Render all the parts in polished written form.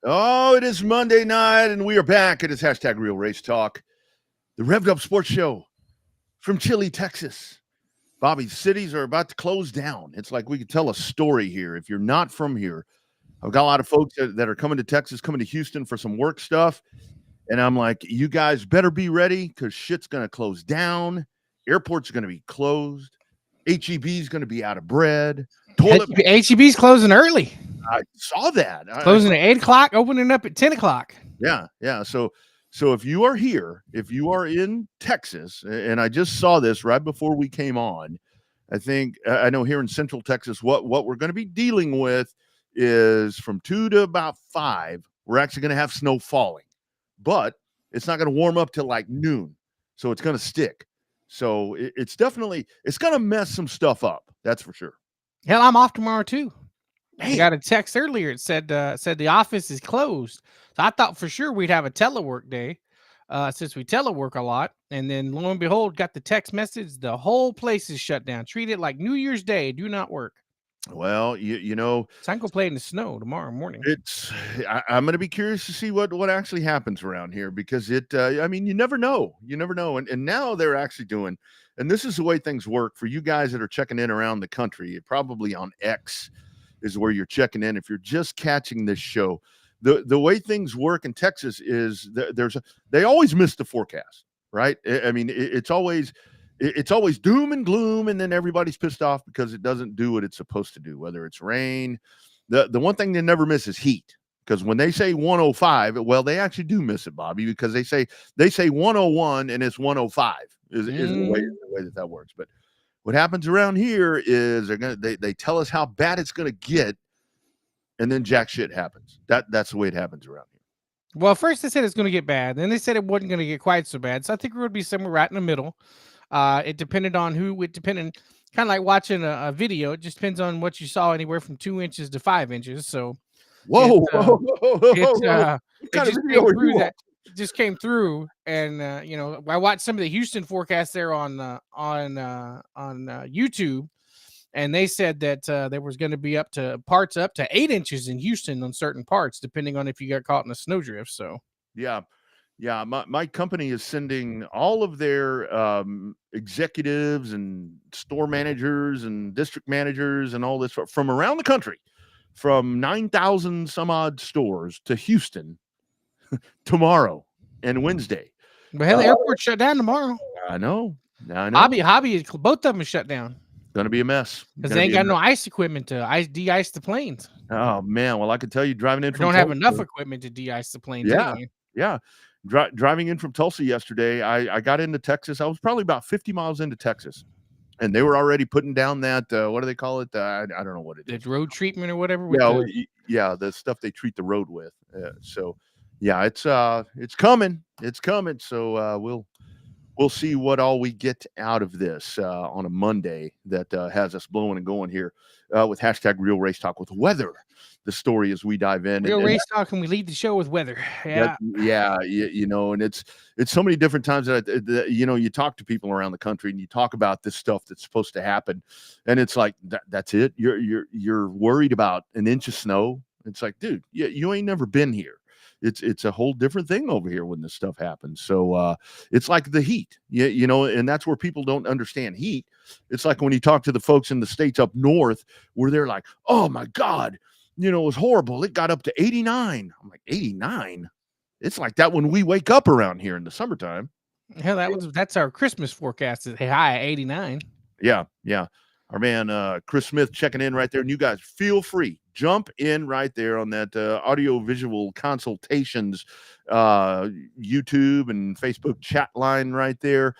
Oh, it is Monday night, and we are back. It is hashtag Real Race Talk, the Revved Up Sports Show from Chile, Texas. Bobby, cities are about to close down. It's like we could tell a story here. If you're not from here, I've got a lot of folks that are coming to Texas, coming to Houston for some work stuff. And I'm like, you guys better be ready because shit's going to close down. Airports are going to be closed. HEB is going to be out of bread. HEB's closing early. I saw that. Closing at 8 o'clock, opening up at 10 o'clock. Yeah. So if you are here, if you are in Texas, and I just saw this right before we came on, I know here in Central Texas, what we're going to be dealing with is from 2 to about 5, we're actually going to have snow falling, but it's not going to warm up till like noon. So it's going to stick. So it's going to mess some stuff up. That's for sure. Hell, I'm off tomorrow too. Hey. I got a text earlier. It said the office is closed. So I thought for sure we'd have a telework day since we telework a lot. And then lo and behold, got the text message. The whole place is shut down. Treat it like New Year's Day. Do not work. Well, you know. So I can go play in the snow tomorrow morning. I'm going to be curious to see what actually happens around here because you never know. You never know. And now they're actually doing, and this is the way things work for you guys that are checking in around the country, probably on X is where you're checking in. If you're just catching this show, the way things work in Texas is they always miss the forecast, right? I mean, it's always doom and gloom, and then everybody's pissed off because it doesn't do what it's supposed to do, whether it's rain. The one thing they never miss is heat, because when they say 105, well, they actually do miss it, Bobby, because they say 101 and it's 105 is the way that works. But what happens around here is they tell us how bad it's gonna get, and then jack shit happens. That's the way it happens around here. Well, first they said it's going to get bad, then they said it wasn't going to get quite so bad. So I think we're going to be somewhere right in the middle. It depended on kind of like watching a video. It just depends on what you saw, anywhere from 2 inches to 5 inches. So it just came through, and I watched some of the Houston forecasts there on YouTube, and they said that there was going to be up to 8 inches in Houston on certain parts, depending on if you got caught in a snowdrift. So yeah. My company is sending all of their executives and store managers and district managers and all this from around the country, from 9,000 some odd stores to Houston tomorrow and Wednesday. But hell, the airport shut down tomorrow. I know. Hobby, both of them are shut down. Going to be a mess. Because they ain't got no ice equipment to de-ice the planes. Oh, man. Well, I can tell you driving in from don't have enough equipment to de-ice the planes. Yeah. Driving in from Tulsa yesterday, I got into Texas. I was probably about 50 miles into Texas, and they were already putting down that, what do they call it? I don't know what it is. The road treatment or whatever? The stuff they treat the road with. It's coming. It's coming. So we'll see what all we get out of this on a Monday that has us blowing and going here with hashtag Real Race Talk with weather. The story as we dive in. Real Race Talk, and we lead the show with weather. Yeah. And it's so many different times that you talk to people around the country and you talk about this stuff that's supposed to happen, and it's like that's it. You're worried about an inch of snow. It's like, dude, you ain't never been here. It's a whole different thing over here when this stuff happens. So it's like the heat, and that's where people don't understand heat. It's like when you talk to the folks in the states up north where they're like, oh my God, it was horrible. It got up to 89. I'm like, 89? it's like that when we wake up around here in the summertime. Hell, that's our Christmas forecast is high 89. Yeah, yeah. Our man Chris Smith checking in right there. And you guys feel free. Jump in right there on that audio-visual consultations YouTube and Facebook chat line right there.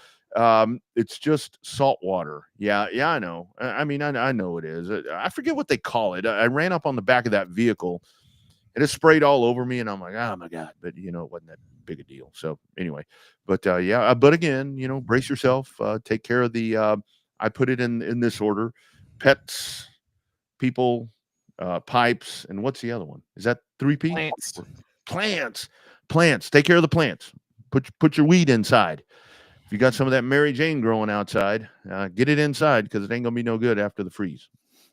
It's just salt water. Yeah, I know. I mean, I know it is. I forget what they call it. I ran up on the back of that vehicle and it sprayed all over me, and I'm like, oh my God. But it wasn't that big a deal. So anyway, but but again, brace yourself, take care of the I put it in this order: pets, people, pipes, and what's the other one? Is that 3P? Plants. Take care of the plants. Put your weed inside. If you got some of that Mary Jane growing outside, get it inside because it ain't gonna be no good after the freeze.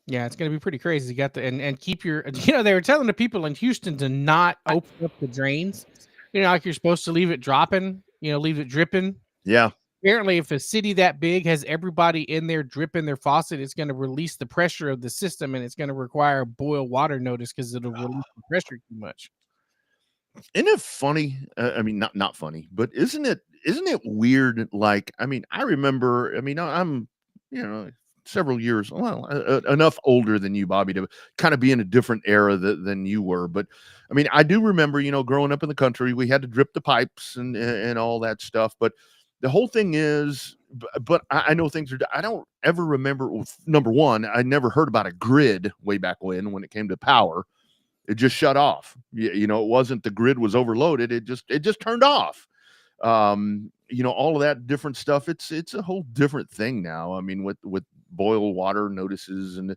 Yeah, it's gonna be pretty crazy. You got the and keep your they were telling the people in Houston to not open up the drains. Like you're supposed to leave it dropping, leave it dripping. Yeah. Apparently, if a city that big has everybody in there dripping their faucet, it's going to release the pressure of the system, and it's going to require a boil water notice because it'll release the pressure too much. Isn't it funny? I mean, not funny, but isn't it weird? Like, I mean, I remember. I mean, I'm several years, well, enough older than you, Bobby, to kind of be in a different era than you were. But I mean, I do remember, growing up in the country, we had to drip the pipes and all that stuff. But the whole thing is, but I know things are, I don't ever remember. Number one, I never heard about a grid way back when it came to power. It just shut off. It wasn't the grid was overloaded. It just turned off. All of that different stuff. It's a whole different thing now. I mean, with boil water notices, and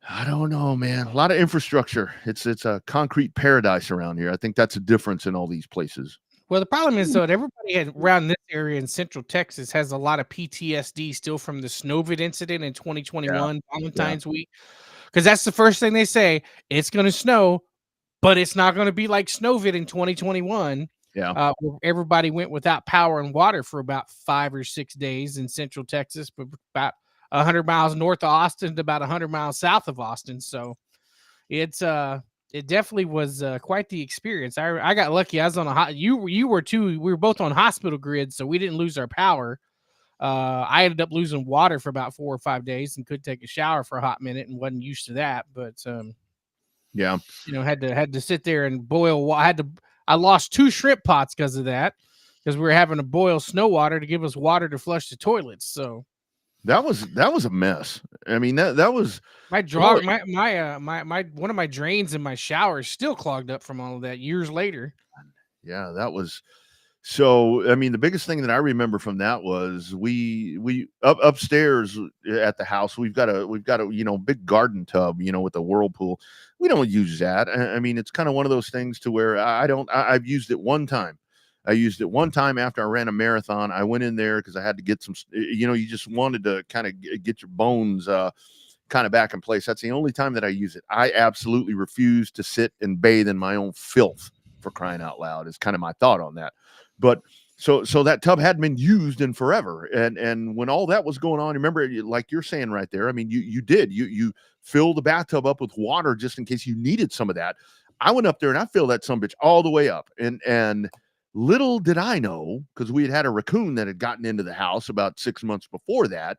I don't know, man. A lot of infrastructure. It's a concrete paradise around here. I think that's a difference in all these places. Well, the problem is, that everybody around this area in Central Texas has a lot of PTSD still from the Snowvid incident in 2021, Valentine's week, because that's the first thing they say. It's going to snow, but it's not going to be like Snowvid in 2021. Yeah. Where everybody went without power and water for about 5 or 6 days in Central Texas, but about 100 miles north of Austin to about 100 miles south of Austin. So it definitely was quite the experience. I got lucky. I was on you were too. We were both on hospital grid, so we didn't lose our power. I ended up losing water for about 4 or 5 days and could take a shower for a hot minute and wasn't used to that. But yeah, had to sit there and boil. I lost 2 shrimp pots because of that, because we were having to boil snow water to give us water to flush the toilets. So that was a mess. I mean, that was my draw. My one of my drains in my shower is still clogged up from all of that years later. Yeah, that was. So, I mean, the biggest thing that I remember from that was we upstairs at the house, we've got a big garden tub, with a whirlpool. We don't use that. I mean, it's kind of one of those things to where I've used it one time. I used it one time after I ran a marathon. I went in there because I had to get some, you just wanted to kind of get your bones kind of back in place. That's the only time that I use it. I absolutely refuse to sit and bathe in my own filth, for crying out loud, is kind of my thought on that. But so that tub hadn't been used in forever. And when all that was going on, remember, like you're saying right there, I mean, you fill the bathtub up with water just in case you needed some of that. I went up there and I filled that sumbitch all the way up. And little did I know, because we had a raccoon that had gotten into the house about 6 months before that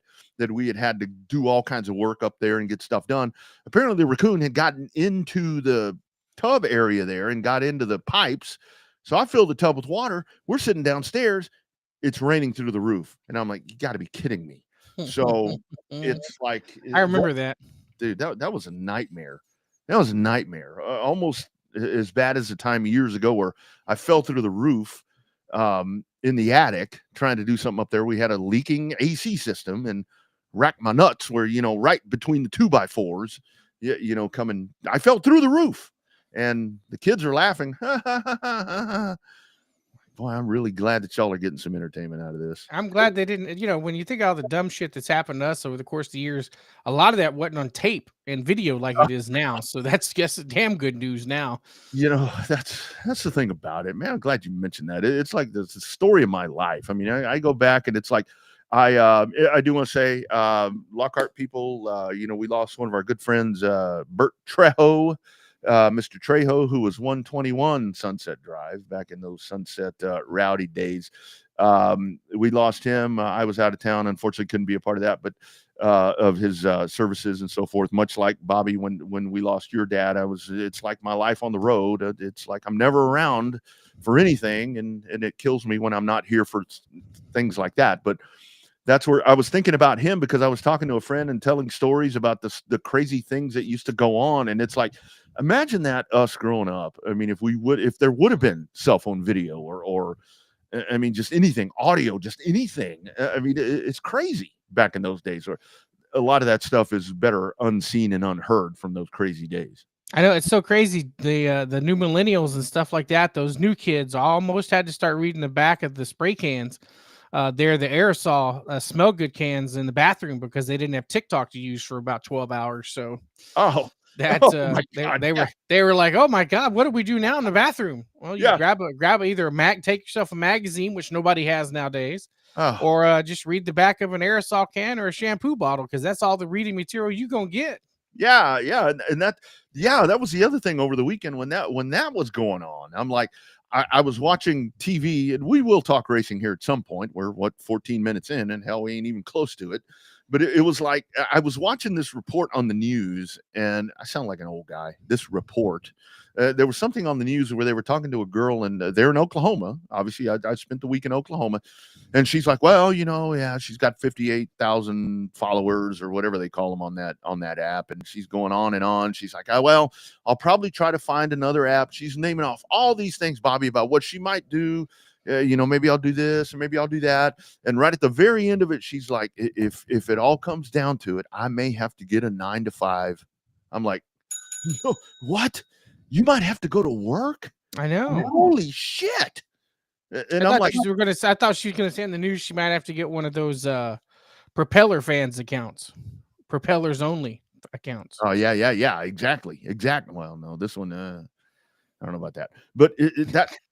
we had to do all kinds of work up there and get stuff done. Apparently the raccoon had gotten into the tub area there and got into the pipes. So I filled the tub with water. We're sitting downstairs. It's raining through the roof. And I'm like, you got to be kidding me. So it's like, I remember that. Dude, that was a nightmare. That was a nightmare. Almost as bad as the time years ago where I fell through the roof in the attic trying to do something up there. We had a leaking AC system and racked my nuts where, right between the 2x4s, coming. I fell through the roof. And the kids are laughing. Boy, I'm really glad that y'all are getting some entertainment out of this. I'm glad they didn't, when you think of all the dumb shit that's happened to us over the course of the years, a lot of that wasn't on tape and video like it is now. So that's damn good news now. That's the thing about it, man. I'm glad you mentioned that. It's like the story of my life. I mean, I go back and it's like, I do want to say, Lockhart people, we lost one of our good friends, Bert Trejo. Mr. Trejo, who was 121 Sunset Drive back in those Sunset rowdy days. We lost him. I was out of town, unfortunately couldn't be a part of that, but of his services and so forth. Much like Bobby, when we lost your dad, it's like my life on the road. It's like I'm never around for anything, and it kills me when I'm not here for things like that. But that's where I was thinking about him, because I was talking to a friend and telling stories about the crazy things that used to go on. And it's like, imagine that us growing up. I mean, if there would have been cell phone video or I mean, just anything, audio, just anything. I mean, it's crazy back in those days. Or a lot of that stuff is better unseen and unheard from those crazy days. I know, it's so crazy. The new millennials and stuff like that, those new kids almost had to start reading the back of the spray cans. They're the aerosol smell good cans in the bathroom, because they didn't have TikTok to use for about 12 hours. So My God, they were like, oh my God, what do we do now in the bathroom? Well, you grab either take yourself a magazine, which nobody has nowadays, or just read the back of an aerosol can or a shampoo bottle, because that's all the reading material you're gonna get. Yeah, and that was the other thing over the weekend when that was going on. I'm like, I was watching TV, and we will talk racing here at some point. We're 14 minutes in, and hell, we ain't even close to it. But it was like I was watching this report on the news, and I sound like an old guy. This report, there was something on the news where they were talking to a girl, and they're in Oklahoma. Obviously, I spent the week in Oklahoma, and she's like, well, yeah, she's got 58,000 followers or whatever they call them on that app, and she's going on and on. She's like, oh, well, I'll probably try to find another app. She's naming off all these things, Bobby, about what she might do. Maybe I'll do this, or maybe I'll do that. And right at the very end of it, she's like, if it all comes down to it, I may have to get a 9 to 5. I'm like, no, what? You might have to go to work? I know. Holy shit. And I'm like, I thought she was gonna say in the news she might have to get one of those propeller fans accounts, propellers only accounts. Oh yeah, exactly. Well, no, this one, I don't know about that, but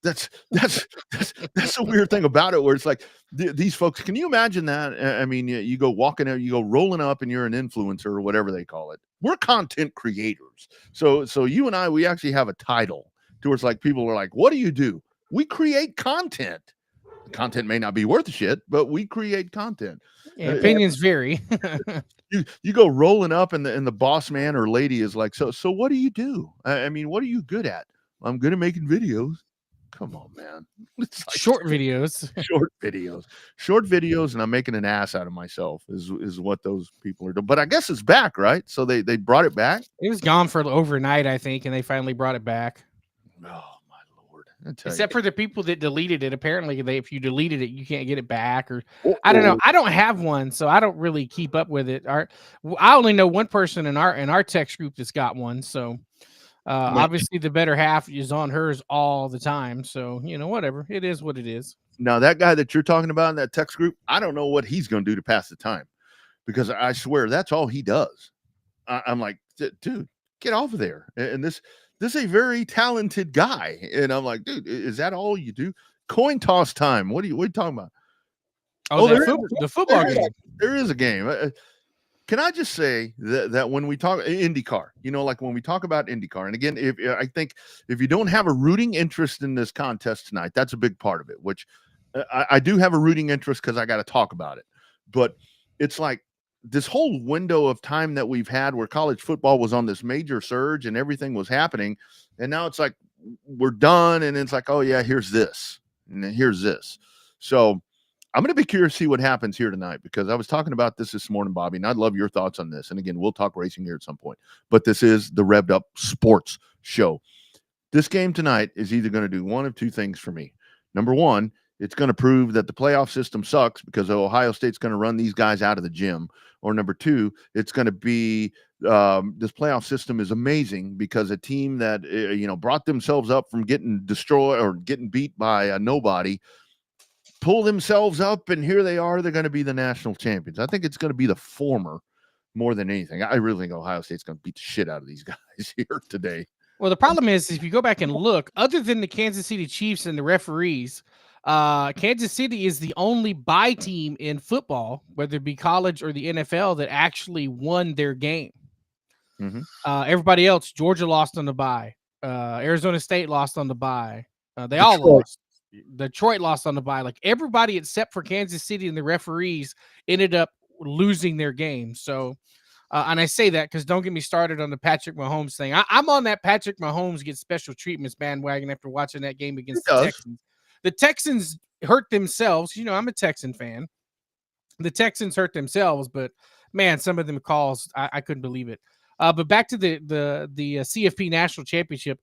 that's a weird thing about it, where it's like these folks. Can you imagine that? I mean, you go walking out, you go rolling up, and you're an influencer or whatever they call it. We're content creators, so you and I, we actually have a title towards, like, people are like, "What do you do?" We create content. Content may not be worth a shit, but we create content. Yeah, opinions vary. You go rolling up, and the boss man or lady is like, so what do you do? I mean, what are you good at? I'm good at making videos. Come on, man. It's like short videos, short videos, and I'm making an ass out of myself is what those people are doing. But I guess it's back, right? So they brought it back. It was gone for overnight, I think, and they finally brought it back. Oh my Lord. Except for the people that deleted it. Apparently, if you deleted it, you can't get it back. Or I don't know. I don't have one, so I don't really keep up with it. I only know one person in our text group that's got one. So obviously, the better half is on hers all the time. So whatever. It is what it is. Now, that guy that you're talking about in that text group, I don't know what he's going to do to pass the time, because I swear that's all he does. I'm like, dude, get off of there. And this is a very talented guy. And I'm like, dude, is that all you do? Coin toss time. What are you talking about? Oh, the football game. There is a game. Can I just say that when we talk IndyCar, like when we talk about IndyCar, and again, I think if you don't have a rooting interest in this contest tonight, that's a big part of it, which I do have a rooting interest, because I got to talk about it. But it's like this whole window of time that we've had where college football was on this major surge and everything was happening. And now it's like, we're done. And it's like, oh yeah, here's this. And here's this. So I'm going to be curious to see what happens here tonight, because I was talking about this morning, Bobby, and I'd love your thoughts on this. And again, we'll talk racing here at some point, but this is the Revved Up Sports Show. This game tonight is either going to do one of two things for me. Number one, it's going to prove that the playoff system sucks, because Ohio State's going to run these guys out of the gym. Or number two, it's going to be this playoff system is amazing, because a team that brought themselves up from getting destroyed or getting beat by nobody, pull themselves up, and here they are. They're going to be the national champions. I think it's going to be the former more than anything. I really think Ohio State's going to beat the shit out of these guys here today. Well, the problem is if you go back and look, other than the Kansas City Chiefs and the referees, Kansas City is the only bye team in football, whether it be college or the NFL, that actually won their game. Everybody else, Georgia lost on the bye. Arizona State lost on the bye. They all Detroit. lost. Detroit lost on the bye. Like everybody except for Kansas City and the referees ended up losing their game. So, and I say that because don't get me started on the Patrick Mahomes thing. I'm on that Patrick Mahomes gets special treatments bandwagon after watching that game against the Texans. The Texans hurt themselves. You know, I'm a Texan fan. The Texans hurt themselves, but man, some of them calls, I couldn't believe it. But back to the CFP National Championship.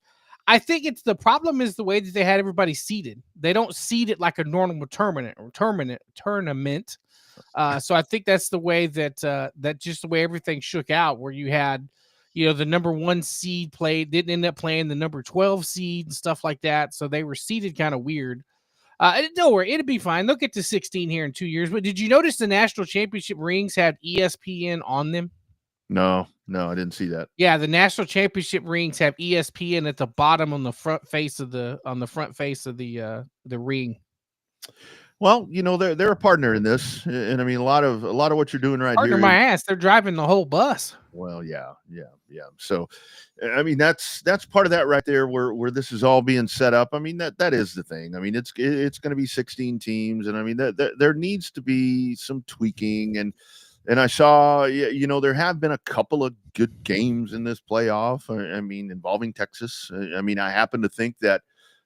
I think it's the problem is the way that they had everybody seated. They don't seed it like a normal tournament. So I think that's the way that just the way everything shook out, where you had, you know, the number 1 seed didn't end up playing the number 12 seed and stuff like that. So they were seated kind of weird. Don't worry, it'll be fine. They'll get to 16 here in 2 years. But did you notice the national championship rings had ESPN on them? No, I didn't see that. Yeah, the national championship rings have ESPN at the bottom on the front face of the ring. Well, you know, they're a partner in this, and I mean a lot of what you're doing right Partner here. my ass, they're driving the whole bus. Well, yeah. So, I mean, that's part of that right there, where this is all being set up. I mean, that is the thing. I mean, it's going to be 16 teams, and I mean that there needs to be some tweaking, and I saw, you know, there have been a couple of good games in this playoff. I mean, involving Texas. I mean, I happen to think that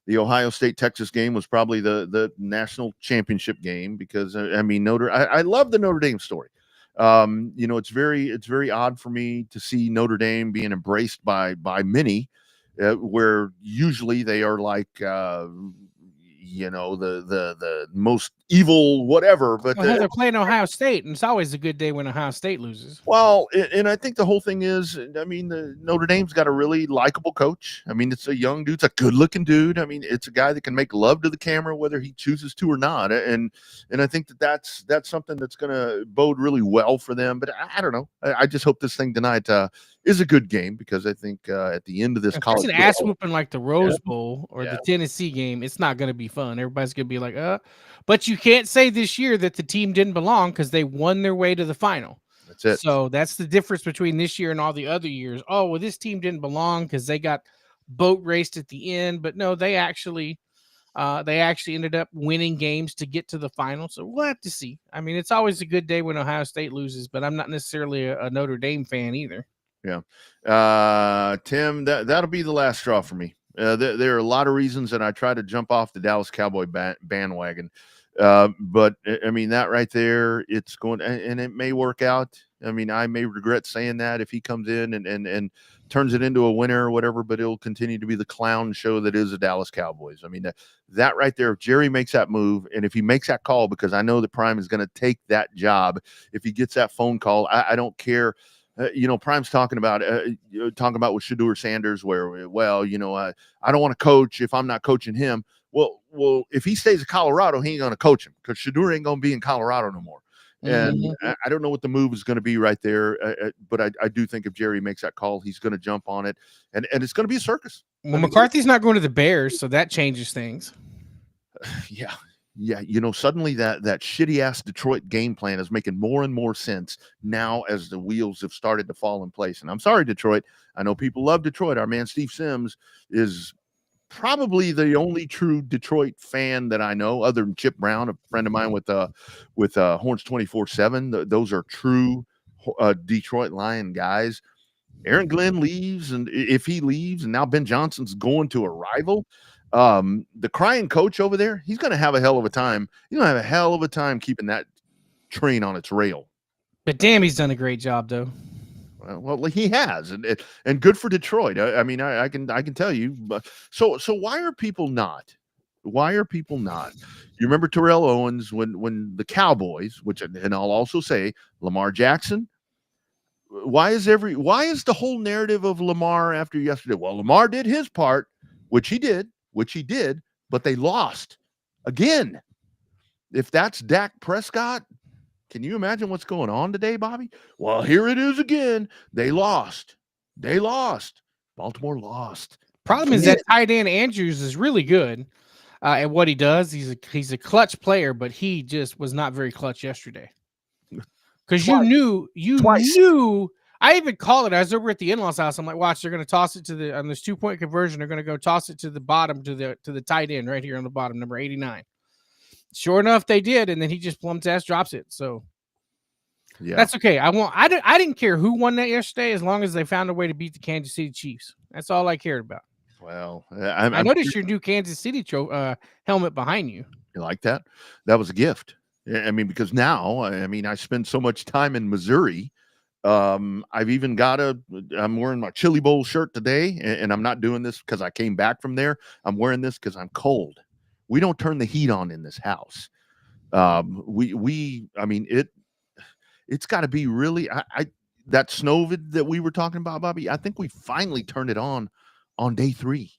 the Ohio State-Texas game was probably the national championship game because, I mean, I love the Notre Dame story. You know, it's very odd for me to see Notre Dame being embraced by many, where usually they are like, you know, the most evil whatever. But they're playing Ohio State, and it's always a good day when Ohio State loses. Well, and I think the whole thing is, I mean, the Notre Dame's got a really likable coach. I mean, it's a young dude, it's a good-looking dude. I mean, it's a guy that can make love to the camera whether he chooses to or not. And I think that's something that's going to bode really well for them. But I don't know. I just hope this thing tonight is a good game, because I think at the end of this college, it's an ass whooping like the Rose Bowl or the Tennessee game, it's not going to be fun. Everybody's going to be like, but you can't say this year that the team didn't belong because they won their way to the final. That's it. So that's the difference between this year and all the other years. Oh, well, this team didn't belong because they got boat raced at the end. But no, they actually ended up winning games to get to the final. So we'll have to see. I mean, it's always a good day when Ohio State loses, but I'm not necessarily a Notre Dame fan either. Yeah. Tim, that'll be the last straw for me. There are a lot of reasons that I try to jump off the Dallas Cowboy bandwagon. But I mean, that right there, it's going, and it may work out. I mean, I may regret saying that if he comes in and turns it into a winner or whatever, but it'll continue to be the clown show that is the Dallas Cowboys. I mean, that right there, if Jerry makes that move, and if he makes that call, because I know that Prime is going to take that job, if he gets that phone call, I don't care. You know, Prime's talking about with Shedeur Sanders, where, well, you know, I don't want to coach if I'm not coaching him. Well, if he stays in Colorado, he ain't going to coach him, because Shedeur ain't going to be in Colorado no more. And I don't know what the move is going to be right there, but I do think if Jerry makes that call, he's going to jump on it, and it's going to be a circus. Well, McCarthy's not going to the Bears, so that changes things. Yeah. You know, suddenly that shitty ass Detroit game plan is making more and more sense now as the wheels have started to fall in place. And I'm sorry, Detroit. I know people love Detroit. Our man Steve Sims is probably the only true Detroit fan that I know, other than Chip Brown, a friend of mine with Horns 24/7. Those are true Detroit Lion guys. Aaron Glenn leaves, and if he leaves, and now Ben Johnson's going to a rival, the crying coach over there, he's going to have a hell of a time. He's going to have a hell of a time keeping that train on its rail. But damn, he's done a great job, though. Well, he has, and good for Detroit. I mean, I can tell you. But so why are people not? Why are people not? You remember Terrell Owens when the Cowboys, and I'll also say Lamar Jackson. Why is the whole narrative of Lamar after yesterday? Well, Lamar did his part, which he did, but they lost again. If that's Dak Prescott, can you imagine what's going on today, Bobby? Well, here it is again. They lost. Baltimore lost. Problem is that tight end Andrews is really good at what he does. He's a clutch player, but he just was not very clutch yesterday. Because you knew I even called it. I was over at the in-laws house. I'm like, watch, they're going to toss it to the on this 2-point conversion. They're going to go toss it to the bottom to the tight end right here on the bottom, number 89. Sure enough, they did, and then he just plumb ass drops it. So Yeah. that's okay. I didn't care who won that yesterday as long as they found a way to beat the Kansas City Chiefs. That's all I cared about. Well, I noticed your new Kansas City helmet behind you. You like that? That was a gift. I mean, because now, I mean, I spend so much time in Missouri. I've even got I'm wearing my Chili Bowl shirt today, and I'm not doing this because I came back from there. I'm wearing this because I'm cold. We don't turn the heat on in this house. I mean, it's got to be really, that Snowvid that we were talking about, Bobby, I think we finally turned it on day 3.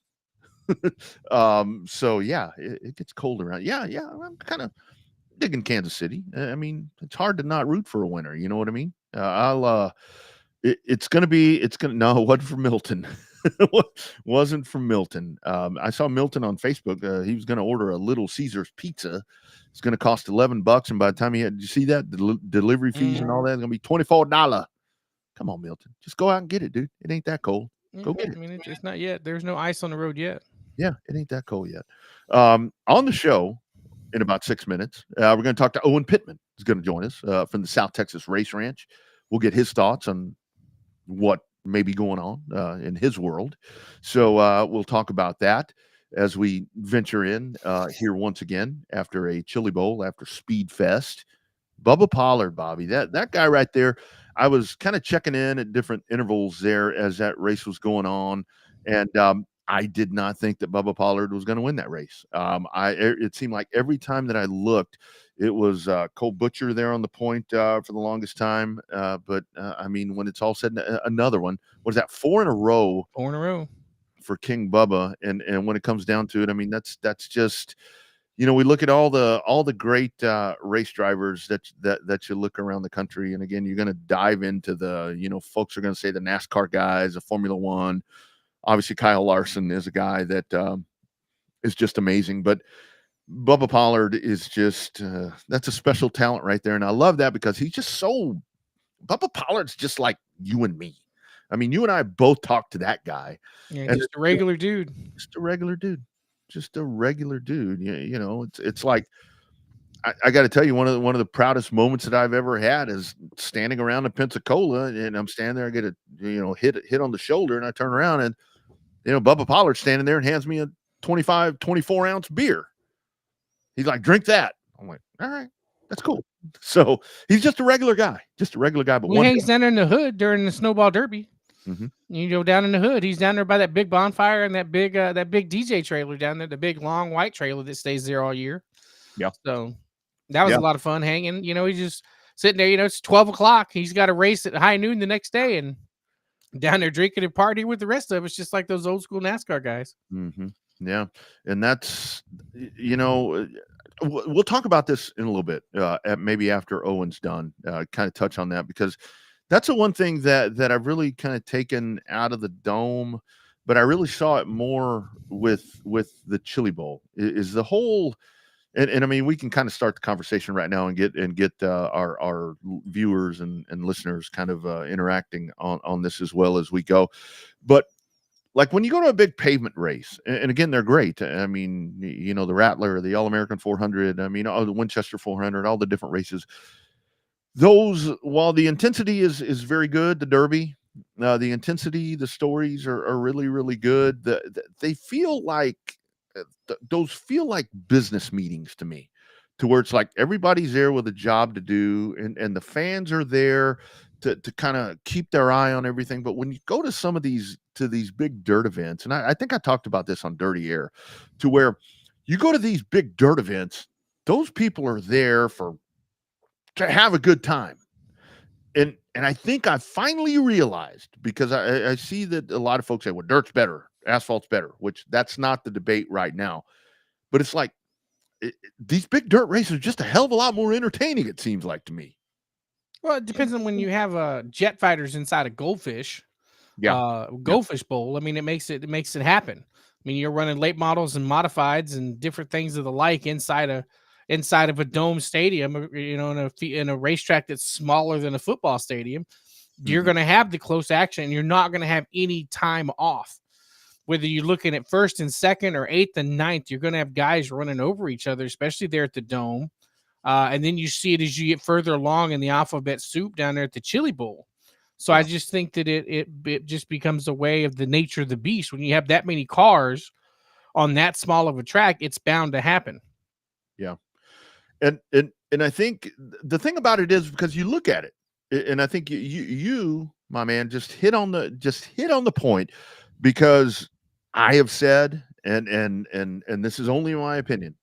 So yeah, it gets cold around. Yeah. I'm kind of digging Kansas City. I mean, it's hard to not root for a winner. You know what I mean? It's gonna no, it wasn't from Milton. Wasn't from Milton. I saw Milton on Facebook. He was gonna order a Little Caesars pizza. It's gonna cost $11, and by the time did you see that delivery fees and all that? It's gonna be $24. Come on, Milton, just go out and get it, dude. It ain't that cold. Go get it. I mean, it's not yet. There's no ice on the road yet. Yeah, it ain't that cold yet. On the show in about 6 minutes, we're going to talk to Owen Pittman. He's going to join us from the South Texas Race Ranch. We'll get his thoughts on what may be going on in his world. So we'll talk about that as we venture in here once again after a Chili Bowl, after Speed Fest. Bubba Pollard, Bobby, that guy right there. I was kind of checking in at different intervals there as that race was going on, and I did not think that Bubba Pollard was going to win that race. It seemed like every time that I looked, it was Cole Butcher there on the point for the longest time. But I mean, when it's all said, another one. What is that? 4 in a row. 4 in a row for King Bubba. And when it comes down to it, I mean, that's just, we look at all the great race drivers that you look around the country. And again, you're going to dive into the, folks are going to say the NASCAR guys, the Formula One. Obviously, Kyle Larson is a guy that is just amazing. But Bubba Pollard is just that's a special talent right there. And I love that because he's just Bubba Pollard's just like you and me. I mean, you and I both talked to that guy. Yeah, and just a regular dude. Just a regular dude. Just a regular dude. It's like I got to tell you, one of the proudest moments that I've ever had is standing around in Pensacola, and I'm standing there, I get a hit on the shoulder, and I turn around, and Bubba Pollard's standing there and hands me a 24 ounce beer. He's like, drink that. I'm like, all right, that's cool. So he's just a regular guy, But he hangs down there in the hood during the Snowball Derby. Mm-hmm. You go down in the hood. He's down there by that big bonfire and that big DJ trailer down there, the big long white trailer that stays there all year. Yeah. So that was a lot of fun hanging. He's just sitting there. It's 12 o'clock. He's got a race at high noon the next day, and down there drinking and partying with the rest of us, just like those old school NASCAR guys. Mm-hmm. Yeah, and that's we'll talk about this in a little bit, maybe after Owen's done. Kind of touch on that because that's the one thing that I've really kind of taken out of the Dome, but I really saw it more with the Chili Bowl. Is the whole, and I mean, we can kind of start the conversation right now and get our viewers and listeners kind of interacting on this as well as we go, but. Like when you go to a big pavement race, and again, they're great. I mean, the Rattler, the All-American 400, I mean, the Winchester 400, all the different races. Those, while the intensity is very good, the Derby, the intensity, the stories are really, really good. They feel like, those feel like business meetings to me, to where it's like everybody's there with a job to do, and the fans are there to kind of keep their eye on everything. But when you go to some of these big dirt events, and I think I talked about this on Dirty Air, to where you go to these big dirt events, those people are there to have a good time. And I think I finally realized, because I see that a lot of folks say, well, dirt's better, asphalt's better, which that's not the debate right now. But it's like these big dirt races are just a hell of a lot more entertaining, it seems like to me. Well, it depends on when you have jet fighters inside a goldfish. Goldfish Bowl. I mean, it makes it happen. I mean, you're running late models and modifieds and different things of the like inside of a dome stadium, in a racetrack that's smaller than a football stadium. you're going to have the close action, and you're not going to have any time off. Whether you're looking at first and second or eighth and ninth, you're going to have guys running over each other, especially there at the Dome. And then you see it as you get further along in the alphabet soup down there at the Chili Bowl. So I just think that it just becomes a way of the nature of the beast. When you have that many cars on that small of a track, it's bound to happen. Yeah. And I think the thing about it is, because you look at it, and I think you my man, just hit on the point, because I have said, and this is only my opinion,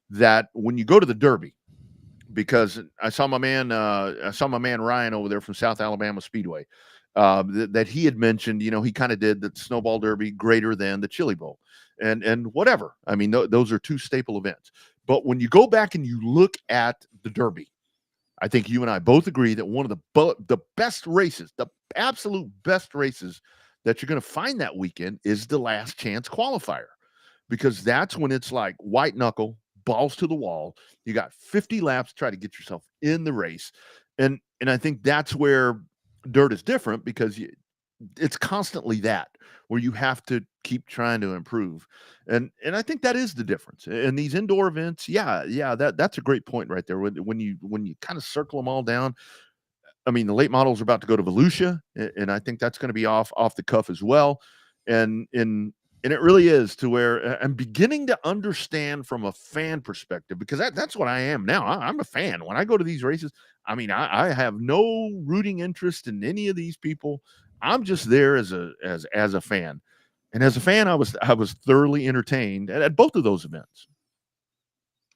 that when you go to the Derby, because I saw my man Ryan over there from South Alabama Speedway, that he had mentioned, he kind of did the Snowball Derby greater than the Chili Bowl, and whatever. I mean, those are two staple events. But when you go back and you look at the Derby, I think you and I both agree that one of the best races, the absolute best races that you're going to find that weekend, is the last chance qualifier, because that's when it's like white knuckle, balls to the wall. You got 50 laps to try to get yourself in the race. And I think that's where dirt is different, because it's constantly that, where you have to keep trying to improve. And I think that is the difference. And these indoor events, that's a great point right there. When you kind of circle them all down, I mean, the late models are about to go to Volusia, and I think that's going to be off the cuff as well. And it really is, to where I'm beginning to understand from a fan perspective, because that's what I am now. I'm a fan. When I go to these races, I mean, I have no rooting interest in any of these people. I'm just there as a fan. And as a fan, I was thoroughly entertained at both of those events.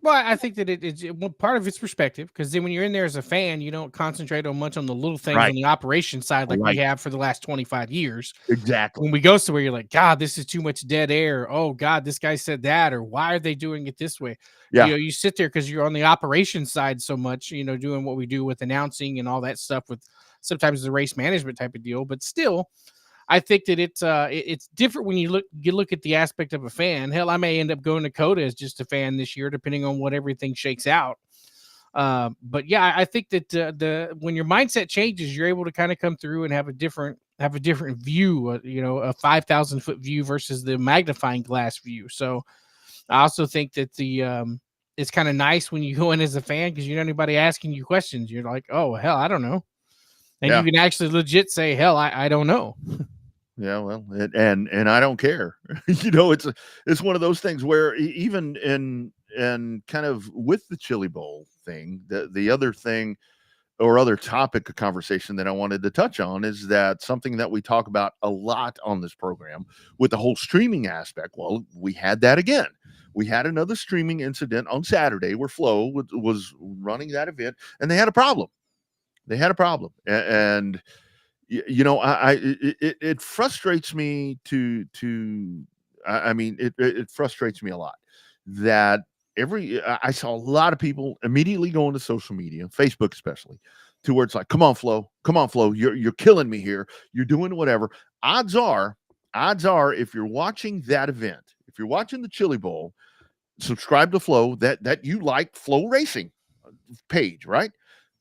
Well, I think that it's part of its perspective, because then when you're in there as a fan, you don't concentrate on much on the little things on the operation side like we have for the last 25 years. Exactly. When we go somewhere, you're like, God, this is too much dead air. Oh, God, this guy said that, or why are they doing it this way? Yeah. You sit there because you're on the operation side so much, doing what we do with announcing and all that stuff, with sometimes the race management type of deal. But still, I think that it's different when you look at the aspect of a fan. Hell, I may end up going to COTA as just a fan this year, depending on what everything shakes out. But yeah, I think that when your mindset changes, you're able to kind of come through and have a different view. A 5,000 foot view versus the magnifying glass view. So I also think that it's kind of nice when you go in as a fan, because you don't have anybody asking you questions. You're like, oh hell, I don't know. And you can actually legit say, hell, I don't know. Yeah, well, and I don't care. It's one of those things where even in kind of with the Chili Bowl thing, the other thing or other topic of conversation that I wanted to touch on is that something that we talk about a lot on this program with the whole streaming aspect. Well, we had that again. We had another streaming incident on Saturday where Flo was running that event, and they had a problem. And it frustrates me it frustrates me a lot that I saw a lot of people immediately going to social media, Facebook especially, to where it's like, come on, Flo, you're killing me here. You're doing whatever. Odds are, if you're watching that event, if you're watching the Chili Bowl, subscribe to Flo, that you like Flo Racing page, right?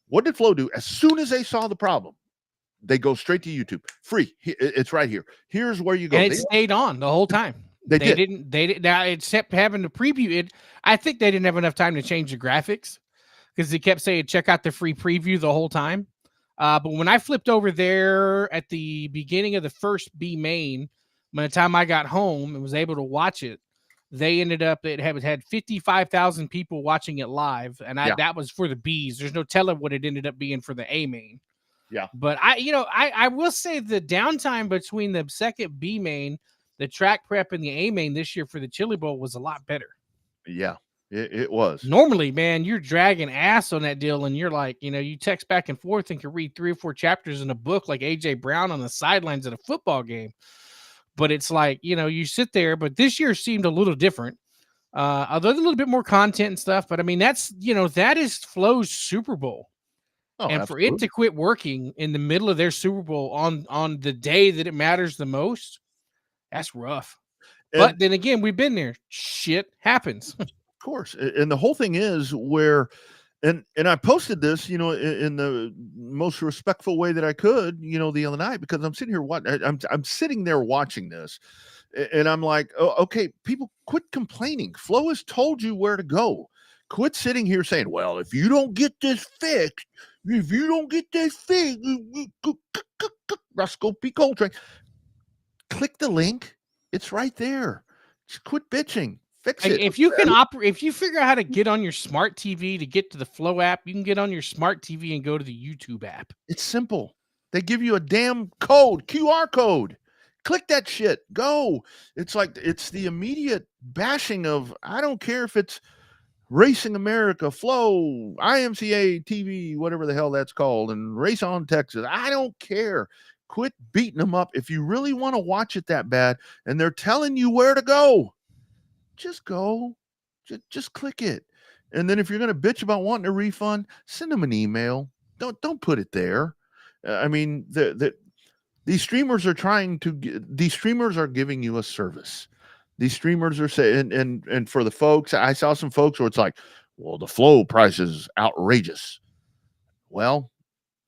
What did Flo do? As soon as they saw the problem, they go straight to YouTube. Free. It's right here. Here's where you go. And it stayed on the whole time. They didn't. Now, except having to preview it, I think they didn't have enough time to change the graphics, because they kept saying, check out the free preview the whole time. But when I flipped over there at the beginning of the first B main, by the time I got home and was able to watch it, they ended up, it had 55,000 people watching it live. And that was for the Bs. There's no telling what it ended up being for the A main. Yeah. But I will say the downtime between the second B main, the track prep, and the A main this year for the Chili Bowl was a lot better. Yeah, it was. Normally, man, you're dragging ass on that deal, and you're like, you text back and forth and can read 3 or 4 chapters in a book like AJ Brown on the sidelines at a football game. But it's like, you sit there, but this year seemed a little different. Although a little bit more content and stuff, but I mean, that is Flo's Super Bowl. Oh, and absolutely. for it to quit working in the middle of their Super Bowl on the day that it matters the most, that's rough. But then again, we've been there. Shit happens. Of course. And the whole thing is where, and I posted this, in the most respectful way that I could, the other night, because I'm sitting here I'm sitting there watching this, and I'm like, oh, okay, people, quit complaining. Flo has told you where to go. Quit sitting here saying, well, if you don't get this fixed, Roscoe P. Coltrane. Click the link. It's right there. Just quit bitching. Fix it. If you can if you figure out how to get on your smart TV to get to the Flow app, you can get on your smart TV and go to the YouTube app. It's simple. They give you a damn code, QR code. Click that shit. Go. It's like, it's the immediate bashing of, I don't care if it's Racing America, Flow, IMCA TV, whatever the hell that's called, and Race on Texas. I don't care. Quit beating them up. If you really want to watch it that bad and they're telling you where to go, just go. Just click it. And then if you're going to bitch about wanting a refund, send them an email. Don't put it there. I mean, these streamers are these streamers are giving you a service. These streamers are saying, and for the folks, I saw some folks where it's like, well, the Flow price is outrageous. Well,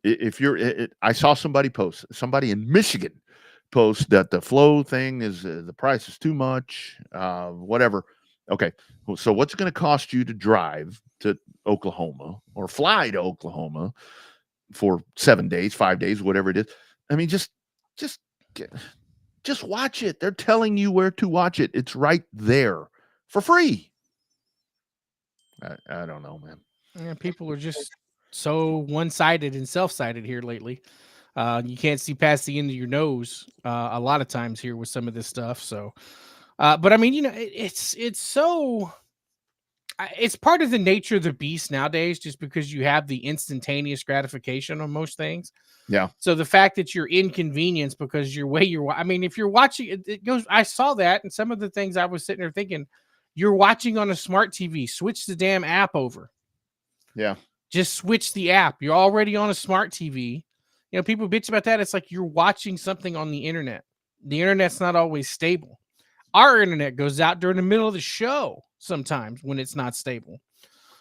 if I saw somebody in Michigan post that the Flow thing is, the price is too much, whatever. Okay. So what's it going to cost you to drive to Oklahoma or fly to Oklahoma for 7 days, 5 days, whatever it is? I mean, just watch it. They're telling you where to watch it. It's right there for free. I don't know, man. Yeah, people are just so one-sided and self-sided here lately. You can't see past the end of your nose a lot of times here with some of this stuff. So, but I mean, it's so. It's part of the nature of the beast nowadays, just because you have the instantaneous gratification on most things. Yeah. So the fact that you're inconvenienced because I mean, if you're watching, it goes. I saw that, and some of the things I was sitting there thinking, you're watching on a smart TV. Switch the damn app over. Yeah. Just switch the app. You're already on a smart TV. People bitch about that. It's like you're watching something on the internet. The internet's not always stable. Our internet goes out during the middle of the show sometimes when it's not stable.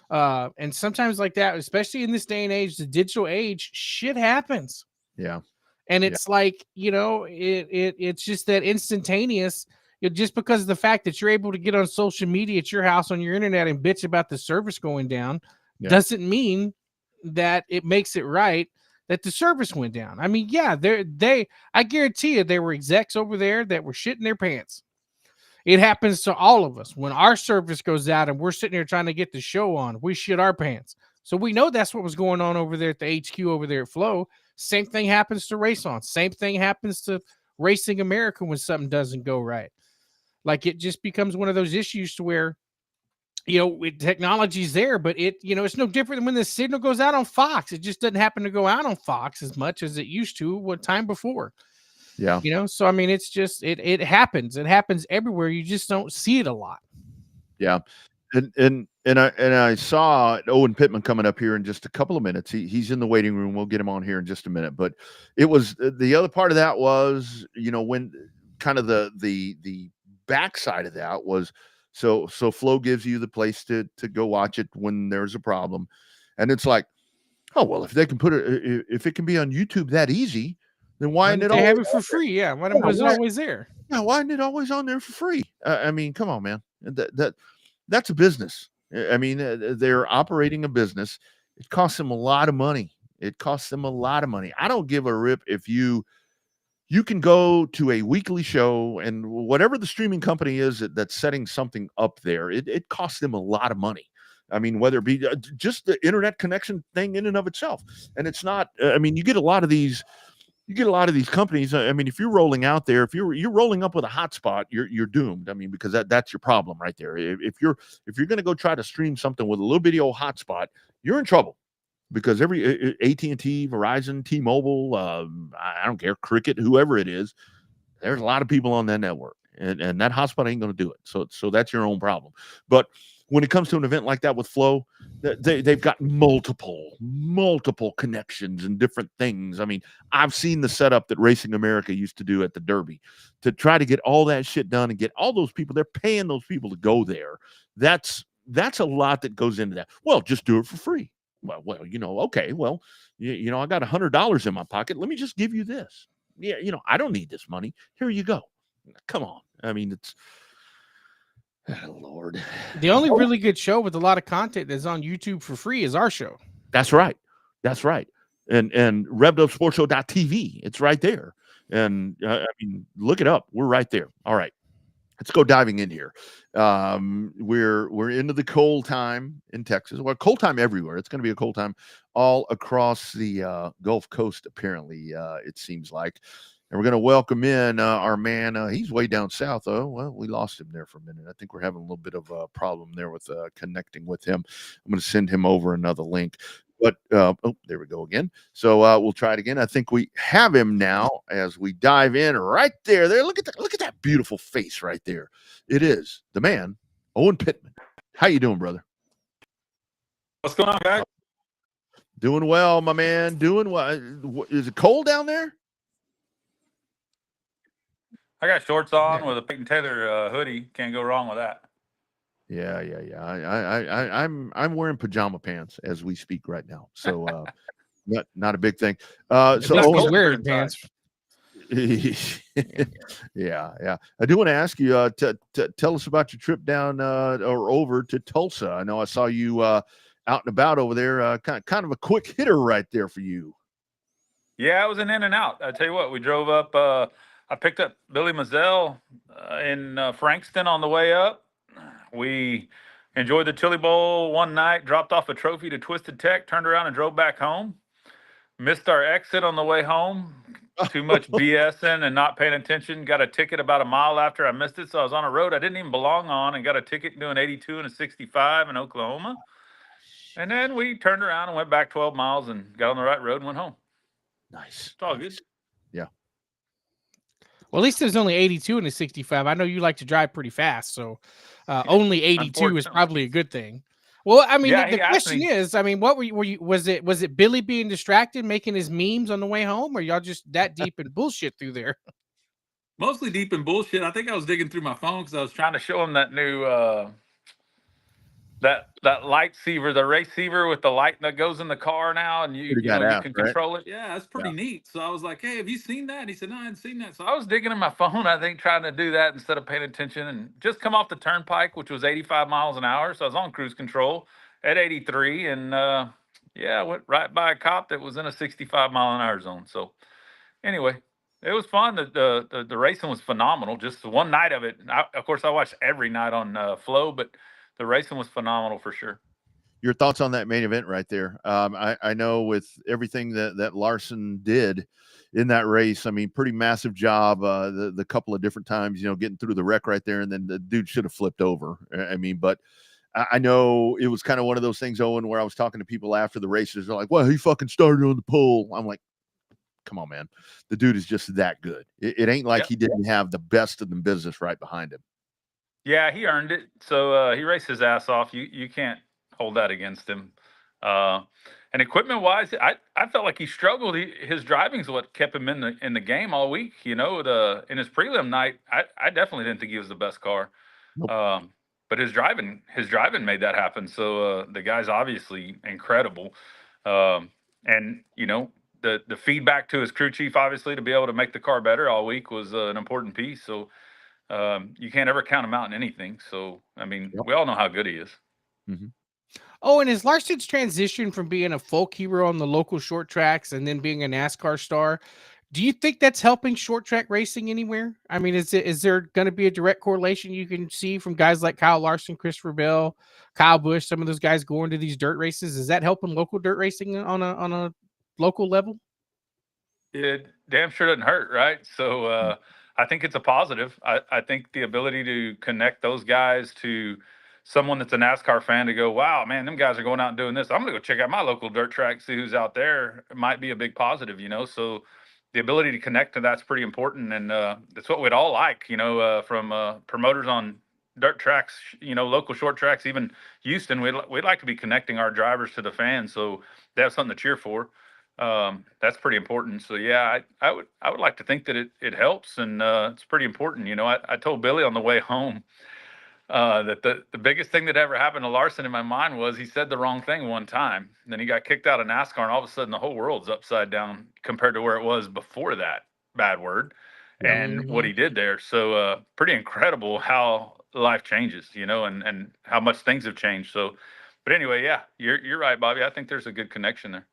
And sometimes like that, especially in this day and age, the digital age, shit happens. Yeah. And it's like, it's just that instantaneous. Just because of the fact that you're able to get on social media at your house on your internet and bitch about the service going down doesn't mean that it makes it right that the service went down. I mean, yeah, I guarantee you there were execs over there that were shitting their pants. It happens to all of us. When our service goes out and we're sitting here trying to get the show on, we shit our pants. So we know that's what was going on over there at the HQ over there at Flow. Same thing happens to Race On. Same thing happens to Racing America when something doesn't go right. Like, it just becomes one of those issues to where, technology's there, but it's no different than when the signal goes out on Fox. It just doesn't happen to go out on Fox as much as it used to what time before. Yeah. So I mean, it's just it happens. It happens everywhere. You just don't see it a lot. Yeah. And I saw Owen Pittman coming up here in just a couple of minutes. He's in the waiting room. We'll get him on here in just a minute. But it was, the other part of that was, when kind of the backside of that was, so Flow gives you the place to go watch it when there's a problem. And it's like, oh, well, if they can if it can be on YouTube that easy, then why isn't it they have it for free? Yeah. Why was it always there? Yeah. Why isn't it always on there for free? I mean, come on, man. That's a business. I mean, they're operating a business. It costs them a lot of money. I don't give a rip if you can go to a weekly show, and whatever the streaming company is that's setting something up there, it costs them a lot of money. I mean, whether it be just the internet connection thing in and of itself. And it's not, I mean, you get a lot of these companies. I mean, if you're rolling out there, if you're rolling up with a hotspot, you're doomed. I mean, because that's your problem right there. If you're going to go try to stream something with a little bitty old hotspot, you're in trouble, because every AT&T, Verizon, T-Mobile, I don't care, Cricket, whoever it is, there's a lot of people on that network, and that hotspot ain't going to do it. So that's your own problem. But when it comes to an event like that with Flow, they've got multiple connections and different things. I mean, I've seen the setup that Racing America used to do at the Derby to try to get all that shit done and get all those people. They're paying those people to go there. That's a lot that goes into that. Well, just do it for free. well, okay, well, I got $100 in my pocket. Let me just give you this. Yeah, I don't need this money. Here you go. Come on. I mean, it's oh, Lord. The only really good show with a lot of content that's on YouTube for free is our show. That's right. That's right. And RevvedUpSportsShow.tv. It's right there. And I mean, look it up. We're right there. All right. Let's go diving in here. We're into the cold time in Texas. Well, cold time everywhere. It's going to be a cold time all across the Gulf Coast. Apparently, it seems like. And we're going to welcome in our man. He's way down south. Oh, well, we lost him there for a minute. I think we're having a little bit of a problem there with connecting with him. I'm going to send him over another link. But oh, there we go again. So we'll try it again. I think we have him now as we dive in right there. Look at that beautiful face right there. It is the man, Owen Pittman. How you doing, brother? What's going on, guys? Doing well, my man. Doing well. Is it cold down there? I got shorts on with a Peyton Taylor hoodie. Can't go wrong with that. Yeah. I'm wearing pajama pants as we speak right now. So not a big thing. So Owen's wearing pants. Yeah. I do want to ask you to tell us about your trip down or over to Tulsa. I know I saw you out and about over there. Kind of a quick hitter right there for you. Yeah, it was an in and out. I tell you what, we drove up. I picked up Billy Mazzell in Frankston on the way up. We enjoyed the Chili Bowl one night, dropped off a trophy to Twisted Tech, turned around and drove back home. Missed our exit on the way home. Too much BSing and not paying attention. Got a ticket about a mile after I missed it. So I was on a road I didn't even belong on and got a ticket doing 82 and a 65 in Oklahoma. And then we turned around and went back 12 miles and got on the right road and went home. Nice. It's all good. Yeah. Well, at least there's only 82 and a 65. I know you like to drive pretty fast, so only 82 is probably a good thing. Well, I mean, Yeah, the question is, I mean, what were you? Was it Billy being distracted, making his memes on the way home, or y'all just that deep in bullshit through there? Mostly deep in bullshit. I think I was digging through my phone because I was trying to show him that new that lightsaber, the receiver with the light that goes in the car now, and you can control it. Yeah, that's pretty neat. So I was like, "Hey, have you seen that?" And he said, "No, I hadn't seen that." So I was digging in my phone, I think, trying to do that instead of paying attention, and just come off the turnpike, which was 85 miles an hour. So I was on cruise control at 83, and I went right by a cop that was in a 65-mile-an-hour zone. So anyway, it was fun. The racing was phenomenal. Just one night of it. Of course, I watched every night on Flow, but the racing was phenomenal for sure. Your thoughts on that main event right there? I know with everything that Larson did in that race, I mean, pretty massive job. The couple of different times, getting through the wreck right there, and then the dude should have flipped over. I mean, but I know it was kind of one of those things, Owen, where I was talking to people after the races. They're like, "Well, he fucking started on the pole." I'm like, "Come on, man. The dude is just that good. It ain't like he didn't have the best of the business right behind him." Yeah, he earned it. So he raced his ass off. You can't hold that against him. And equipment-wise, I felt like he struggled. His driving is what kept him in the game all week. In his prelim night, I definitely didn't think he was the best car. Nope. But his driving made that happen. So the guy's obviously incredible. And the feedback to his crew chief, obviously, to be able to make the car better all week was an important piece. So you can't ever count him out in anything. So, I mean, we all know how good he is. Mm-hmm. Oh, and is Larson's transition from being a folk hero on the local short tracks and then being a NASCAR star, do you think that's helping short track racing anywhere? I mean, is there going to be a direct correlation you can see from guys like Kyle Larson, Christopher Bell, Kyle Busch, some of those guys going to these dirt races? Is that helping local dirt racing on a local level? It damn sure doesn't hurt, right? So I think it's a positive. I think the ability to connect those guys to someone that's a NASCAR fan to go, wow, man, them guys are going out and doing this. I'm going to go check out my local dirt track, see who's out there. It might be a big positive, So the ability to connect to that's pretty important. And that's what we'd all like, from promoters on dirt tracks, local short tracks, even Houston. We'd like to be connecting our drivers to the fans, so they have something to cheer for. That's pretty important. So yeah, I would like to think that it helps, and it's pretty important. I told Billy on the way home, that the biggest thing that ever happened to Larson in my mind was he said the wrong thing one time. And then he got kicked out of NASCAR, and all of a sudden the whole world's upside down compared to where it was before that bad word and what he did there. So pretty incredible how life changes, and how much things have changed. So, but anyway, yeah, you're right, Bobby. I think there's a good connection there.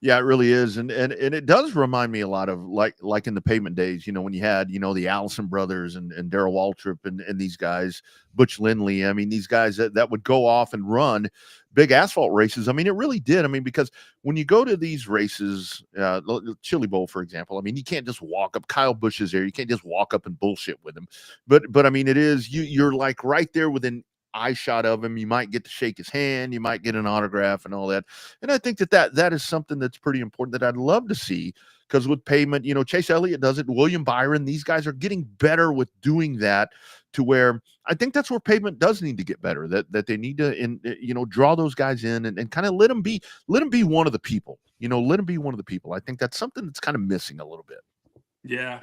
Yeah, it really is. And it does remind me a lot of like in the pavement days, when you had, the Allison brothers and Darrell Waltrip and these guys, Butch Lindley. I mean, these guys that would go off and run big asphalt races. I mean, it really did. I mean, because when you go to these races, Chili Bowl, for example, I mean, you can't just walk up. Kyle Busch is there. You can't just walk up and bullshit with him. But I mean, it is, you're like right there within eye shot of him. You might get to shake his hand, you might get an autograph and all that. And I think that is something that's pretty important that I'd love to see, because with pavement, Chase Elliott does it, William Byron, these guys are getting better with doing that, to where I think that's where pavement does need to get better, that they need to draw those guys in and kind of let them be one of the people, let them be one of the people. I think that's something that's kind of missing a little bit. Yeah.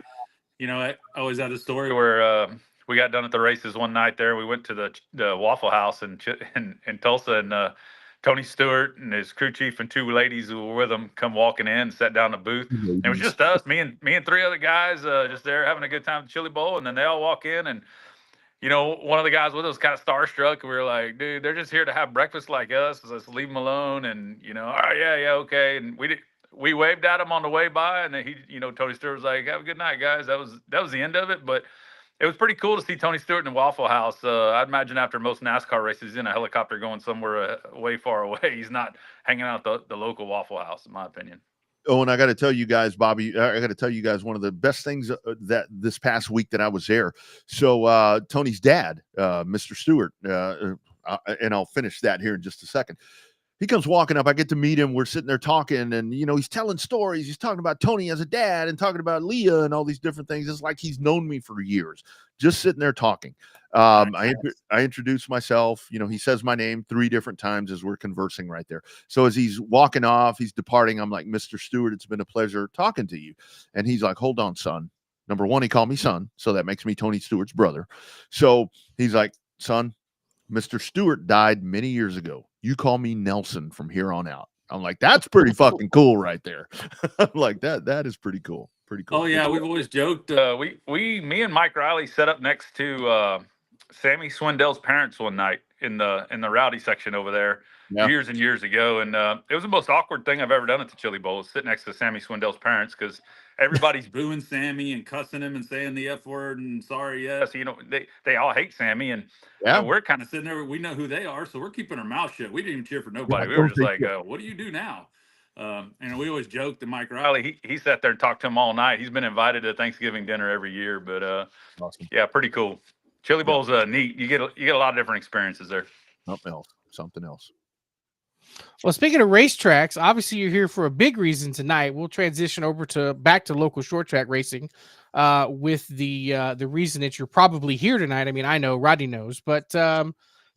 I always had a story where we got done at the races one night there. We went to the Waffle House in Tulsa, and Tony Stewart and his crew chief and two ladies who were with him come walking in, sat down in the booth. And it was just us, me and three other guys, just there having a good time at the Chili Bowl. And then they all walk in, and one of the guys with us kind of starstruck. We were like, dude, they're just here to have breakfast like us. So let's leave them alone. And all right, yeah, okay. And we waved at him on the way by, and then Tony Stewart was like, have a good night, guys. That was the end of it. But it was pretty cool to see Tony Stewart in the Waffle House. I'd imagine after most NASCAR races, he's in a helicopter going somewhere way far away. He's not hanging out at the local Waffle House, in my opinion. Oh, and I got to tell you guys, Bobby, I got to tell you guys one of the best things that this past week that I was there. So Tony's dad, Mr. Stewart, and I'll finish that here in just a second. He comes walking up. I get to meet him. We're sitting there talking, and he's telling stories. He's talking about Tony as a dad and talking about Leah and all these different things. It's like he's known me for years, just sitting there talking. I introduce myself. He says my name 3 different times as we're conversing right there. So as he's walking off, he's departing, I'm like, Mr. Stewart, it's been a pleasure talking to you. And he's like, hold on, son. Number one, he called me son, so that makes me Tony Stewart's brother. So he's like, son, Mr. Stewart died many years ago. You call me Nelson from here on out. I'm like, that's pretty fucking cool right there. I'm like, that is pretty cool. Pretty cool. Oh yeah, we've always joked. Me and Mike Riley set up next to Sammy Swindell's parents one night in the rowdy section over there years and years ago, and it was the most awkward thing I've ever done at the Chili Bowl, is sit next to Sammy Swindell's parents, because everybody's booing Sammy and cussing him and saying the F word and sorry, yes. They all hate Sammy, and we're kind of sitting there. We know who they are, so we're keeping our mouth shut. We didn't even cheer for nobody. We were just like, what do you do now? And we always joked that Mike Riley, he sat there and talked to him all night. He's been invited to Thanksgiving dinner every year, but awesome. Yeah, pretty cool. Chili Bowl's neat. You get a lot of different experiences there. Something else. Well, speaking of racetracks, obviously you're here for a big reason tonight. We'll transition over back to local short track racing with the reason that you're probably here tonight. I mean, I know Rodney knows, but tell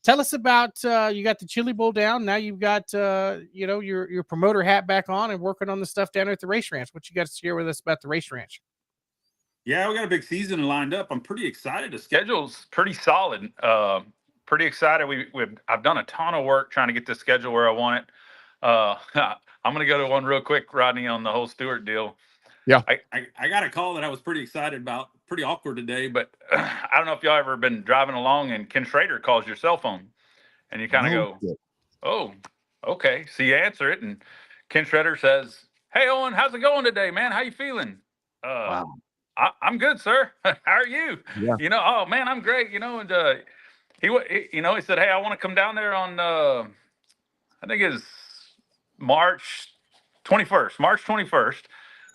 us about you got the Chili Bowl down. Now you've got your promoter hat back on and working on the stuff down at the race ranch. What you got to share with us about the race ranch? Yeah, we got a big season lined up. I'm pretty excited. The schedule's pretty solid. Pretty excited. I've done a ton of work trying to get this schedule where I want it. I'm going to go to one real quick, Rodney, on the whole Stewart deal. Yeah. I got a call that I was pretty excited about. Pretty awkward today, but I don't know if y'all ever been driving along and Ken Schrader calls your cell phone and you kind of go, oh, okay. So you answer it and Ken Schrader says, hey, Owen, how's it going today, man? How you feeling? Wow. I'm good, sir. How are you? Yeah. Oh man, I'm great. And he said, hey, I want to come down there on, I think it's March 21st.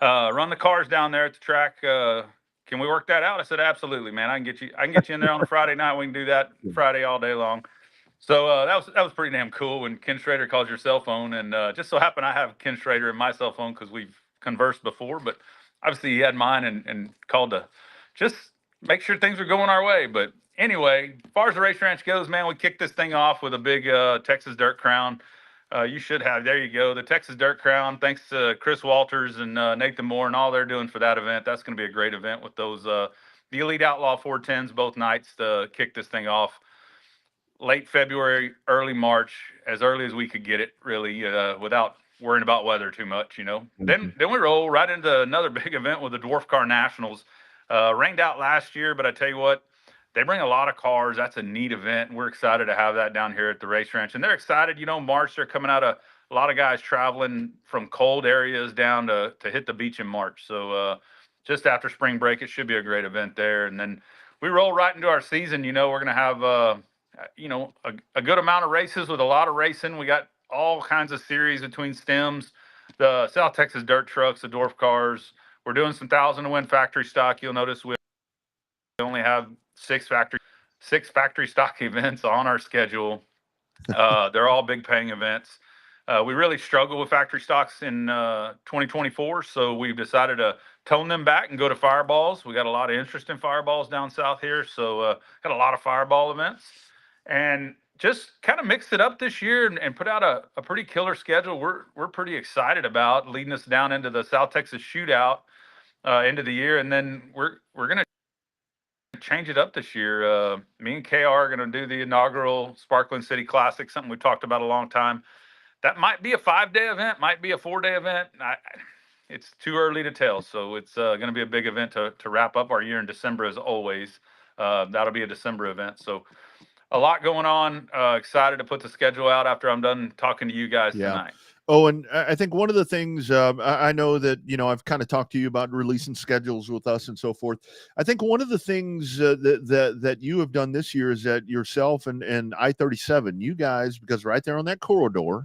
Run the cars down there at the track. Can we work that out? I said, absolutely, man. I can get you in there on a Friday night. We can do that Friday all day long. So that was pretty damn cool when Ken Schrader calls your cell phone. And just so happened I have Ken Schrader in my cell phone because we've conversed before, but obviously he had mine and called to just make sure things are going our way. But anyway, as far as the race ranch goes, man, we kicked this thing off with a big Texas Dirt Crown. You should have, there you go, the Texas Dirt Crown. Thanks to Chris Walters and Nathan Moore and all they're doing for that event. That's going to be a great event with those the Elite Outlaw 410s both nights to kick this thing off. late February, early March, as early as we could get it, really, without worrying about weather too much, Then we roll right into another big event with the Dwarf Car Nationals. Rained out last year, but I tell you what, they bring a lot of cars. That's a neat event. We're excited to have that down here at the race ranch. And they're excited, March, they're coming out of a lot of guys traveling from cold areas down to hit the beach in March. So just after spring break, it should be a great event there. And then we roll right into our season. We're going to have, a good amount of races with a lot of racing. We got all kinds of series between stems, the South Texas dirt trucks, the dwarf cars. We're doing some 1,000-to-win factory stock. You'll notice we only have six factory stock events on our schedule. They're all big paying events. We really struggle with factory stocks in 2024, so we've decided to tone them back and go to fireballs. We got a lot of interest in fireballs down south here, so got a lot of fireball events, and just kind of mixed it up this year and put out a pretty killer schedule. We're pretty excited about leading us down into the South Texas Shootout end of the year, and then we're gonna change it up this year. Me and KR are going to do the inaugural Sparkling City Classic, something we talked about a long time. That might be a 5-day event, might be a 4-day event. It's too early to tell. So it's going to be a big event to wrap up our year in December, as always. That'll be a December event. So a lot going on. Excited to put the schedule out after I'm done talking to you guys tonight. Oh, and I think one of the things I know that, I've kind of talked to you about releasing schedules with us and so forth. I think one of the things that you have done this year is that yourself and I-37, you guys, because right there on that corridor,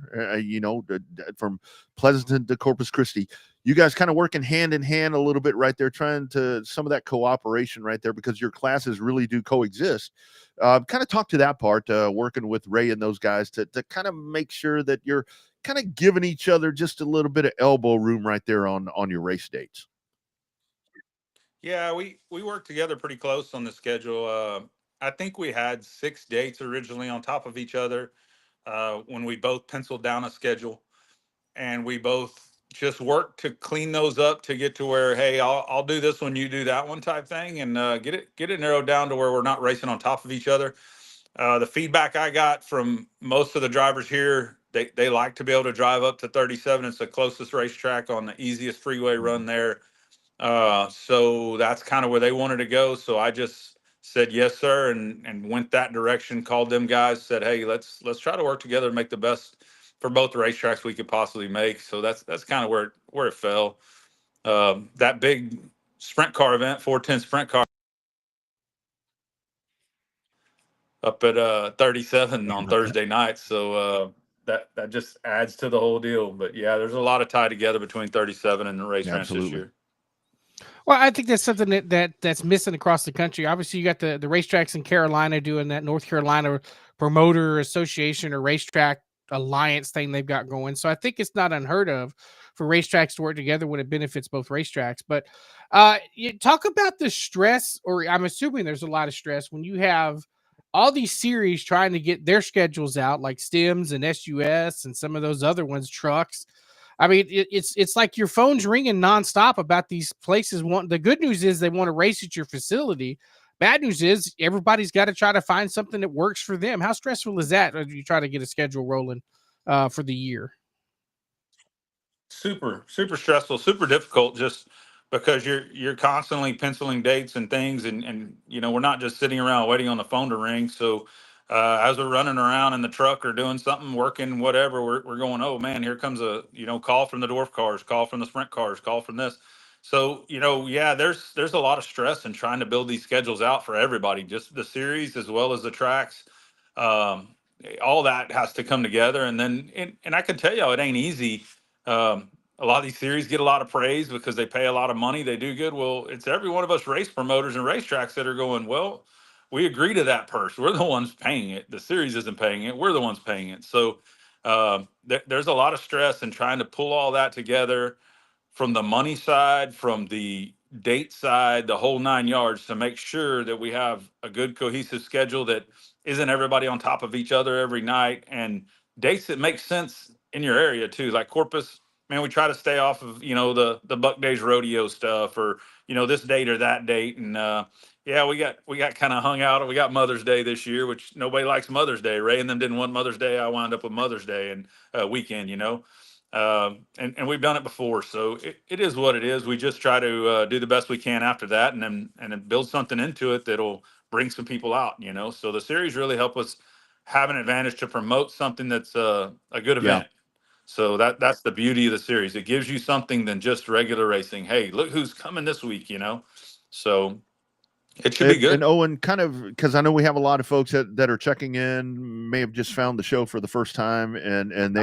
from Pleasanton to Corpus Christi, you guys kind of working hand in hand a little bit right there, trying to some of that cooperation right there, because your classes really do coexist. Kind of talk to that part, working with Ray and those guys to kind of make sure that you're kind of giving each other just a little bit of elbow room right there on your race dates. Yeah, we worked together pretty close on the schedule. I think we had 6 dates originally on top of each other when we both penciled down a schedule, and we both just worked to clean those up to get to where, hey, I'll do this one, you do that one type thing, and get it narrowed down to where we're not racing on top of each other. The feedback I got from most of the drivers here, they like to be able to drive up to 37. It's the closest racetrack on the easiest freeway run there. So that's kind of where they wanted to go. So I just said, yes, sir. And went that direction, called them guys, said, hey, let's try to work together and make the best for both the racetracks we could possibly make. So that's kind of where it fell. That big sprint car event, 410 sprint car, up at 37 on Thursday night. So that just adds to the whole deal. But yeah, there's a lot of tie together between 37 and the race ranch this year. Well, I think that's something that's missing across the country. Obviously, you got the racetracks in Carolina doing that North Carolina Promoter Association or Racetrack Alliance thing they've got going. So I think it's not unheard of for racetracks to work together when it benefits both racetracks. But you talk about the stress, or I'm assuming there's a lot of stress when you have all these series trying to get their schedules out, like Stems and SUS and some of those other ones, trucks. I mean, it's like your phone's ringing nonstop about these places. The good news is they want to race at your facility. Bad news is everybody's got to try to find something that works for them. How stressful is that as you try to get a schedule rolling for the year? Super stressful, super difficult, just because you're constantly penciling dates and things, and we're not just sitting around waiting on the phone to ring. So as we're running around in the truck or doing something, working, whatever, we're going, oh man, here comes a call from the dwarf cars, call from the sprint cars, call from this. So yeah, there's a lot of stress in trying to build these schedules out for everybody, just the series as well as the tracks. All that has to come together, and then and I can tell you, it ain't easy. A lot of these series get a lot of praise because they pay a lot of money. They do good. Well, it's every one of us race promoters and racetracks that are going, well, we agree to that purse. We're the ones paying it. The series isn't paying it. We're the ones paying it. So there's a lot of stress in trying to pull all that together from the money side, from the date side, the whole 9 yards, to make sure that we have a good cohesive schedule that isn't everybody on top of each other every night, and dates that make sense in your area too. Like Corpus, man, we try to stay off of the Buck Days rodeo stuff, or this date or that date, and Yeah, we got kind of hung out. We got Mother's Day this year, which nobody likes Mother's Day. Ray and them didn't want Mother's Day. I wound up with Mother's Day and weekend, and we've done it before, so it is what it is. We just try to do the best we can after that, and then build something into it that'll bring some people out. So the series really help us have an advantage to promote something that's a good Yeah. event. So that's the beauty of the series. It gives you something than just regular racing. Hey, look who's coming this week. So. It should be good. And Owen, kind of, because I know we have a lot of folks that are checking in, may have just found the show for the first time, and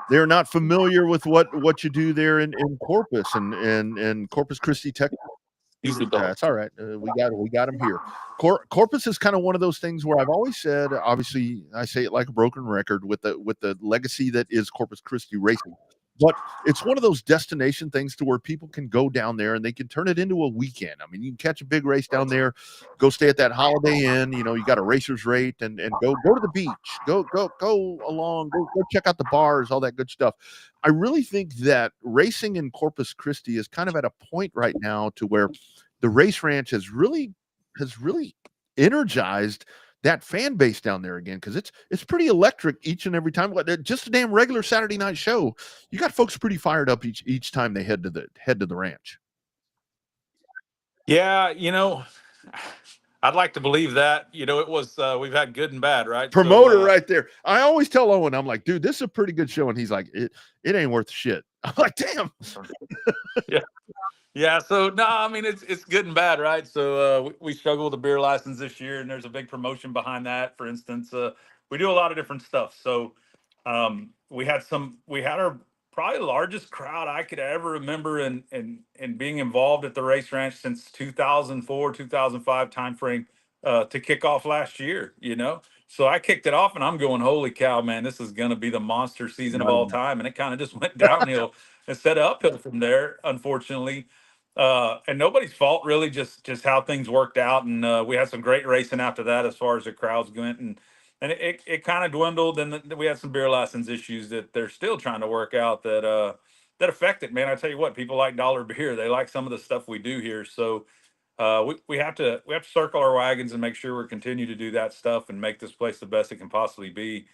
they're not familiar with what you do there in Corpus and Corpus Christi, Texas. That's all right. We got him here. Corpus is kind of one of those things where I've always said, obviously, I say it like a broken record with the legacy that is Corpus Christi racing. But it's one of those destination things to where people can go down there and they can turn it into a weekend. I mean, you can catch a big race down there, go stay at that Holiday Inn. You got a racer's rate and go to the beach, go along, go check out the bars, all that good stuff. I really think that racing in Corpus Christi is kind of at a point right now to where the race ranch has really energized that fan base down there again, because it's pretty electric each and every time. Just a damn regular Saturday night show, you got folks pretty fired up each time they head to the ranch. Yeah, I'd like to believe that. It was we've had good and bad, right? Promoter right there. I always tell Owen, I'm like, dude, this is a pretty good show, and he's like, it ain't worth shit. I'm like, damn. Yeah. Yeah, so no, I mean it's good and bad, right? So we struggle with the beer license this year, and there's a big promotion behind that. For instance, we do a lot of different stuff. So we had our probably largest crowd I could ever remember in being involved at the race ranch since 2004, 2005 timeframe to kick off last year. So I kicked it off, and I'm going, holy cow, man, this is going to be the monster season of all time, and it kind of just went downhill instead of uphill from there, unfortunately. And nobody's fault, really, just how things worked out. And we had some great racing after that as far as the crowds went. And it kind of dwindled. And we had some beer license issues that they're still trying to work out that affect it, man. I tell you what, people like dollar beer. They like some of the stuff we do here. So we have to circle our wagons and make sure we continue to do that stuff and make this place the best it can possibly be.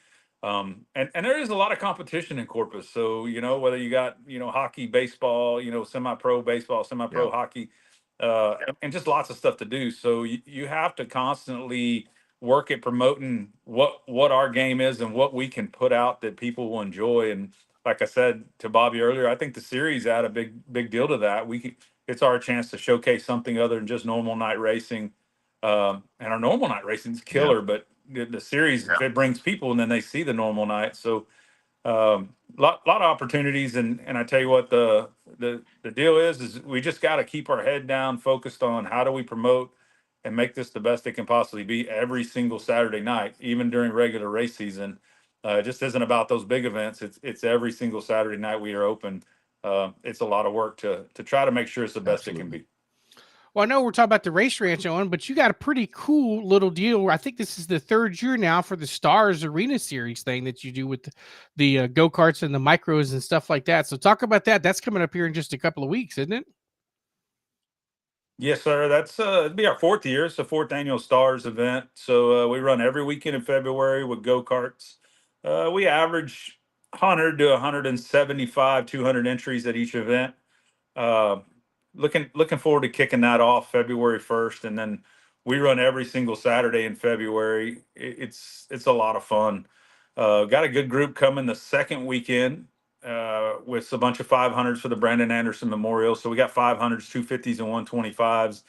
And there is a lot of competition in Corpus. So, whether you got, hockey, baseball, semi-pro baseball, semi-pro hockey, and just lots of stuff to do. So you have to constantly work at promoting what our game is and what we can put out that people will enjoy. And like I said to Bobby earlier, I think the series add a big deal to that. It's our chance to showcase something other than just normal night racing. And our normal night racing is killer, but the series, if it brings people and then they see the normal night. So lot of opportunities. And I tell you what, the deal is we just got to keep our head down, focused on how do we promote and make this the best it can possibly be every single Saturday night, even during regular race season. It just isn't about those big events. It's every single Saturday night we are open. It's a lot of work to try to make sure it's the best it can be. Well, I know we're talking about the race ranch, Owen, but you got a pretty cool little deal where I think this is the third year now for the Stars Arena Series thing that you do with the go-karts and the micros and stuff like that. So talk about that. That's coming up here in just a couple of weeks, isn't it? Yes, sir. That's it'll be our fourth year. It's the fourth annual Stars event. So we run every weekend in February with go-karts. We average 100 to 175, 200 entries at each event. Looking forward to kicking that off February 1st, and then we run every single Saturday in February. It's a lot of fun. Got a good group coming the second weekend with a bunch of 500s for the Brandon Anderson Memorial. So we got 500s, 250s, and 125s.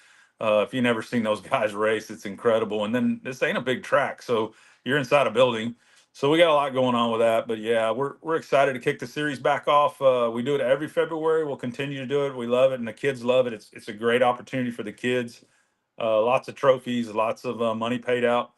If you've never seen those guys race, it's incredible. And then this ain't a big track, so you're inside a building. So we got a lot going on with that, but yeah, we're excited to kick the series back off. We do it every February. We'll continue to do it. We love it, and the kids love it. It's a great opportunity for the kids. Lots of trophies, lots of money paid out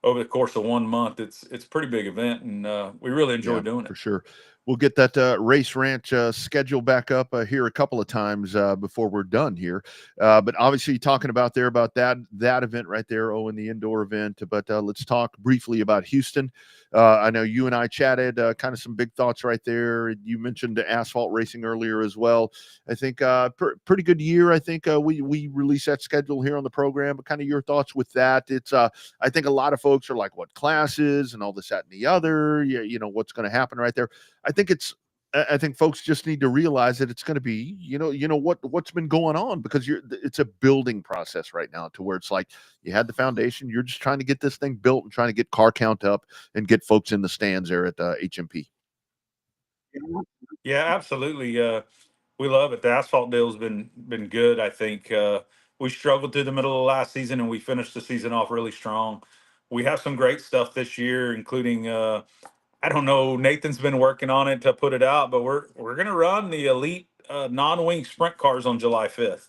over the course of 1 month. It's a pretty big event, and we really enjoy doing it. For sure. We'll get that race ranch schedule back up here a couple of times before we're done here. But obviously talking about that event right there, in the indoor event. But let's talk briefly about Houston. I know you and I chatted, kind of some big thoughts right there. You mentioned the asphalt racing earlier as well. I think pretty good year. I think we release that schedule here on the program. But kind of your thoughts with that? It's I think a lot of folks are like, what classes and all this, that, and the other. You know what's going to happen right there. I think it's I think folks just need to realize that it's going to be, what's been going on, because it's a building process right now, to where it's like you had the foundation, you're just trying to get this thing built and trying to get car count up and get folks in the stands there at HMP. Yeah, absolutely. We love it. The asphalt deal's been good. I think we struggled through the middle of last season, and we finished the season off really strong. We have some great stuff this year, including I don't know. Nathan's been working on it to put it out, but we're gonna run the elite non-wing sprint cars on July 5th,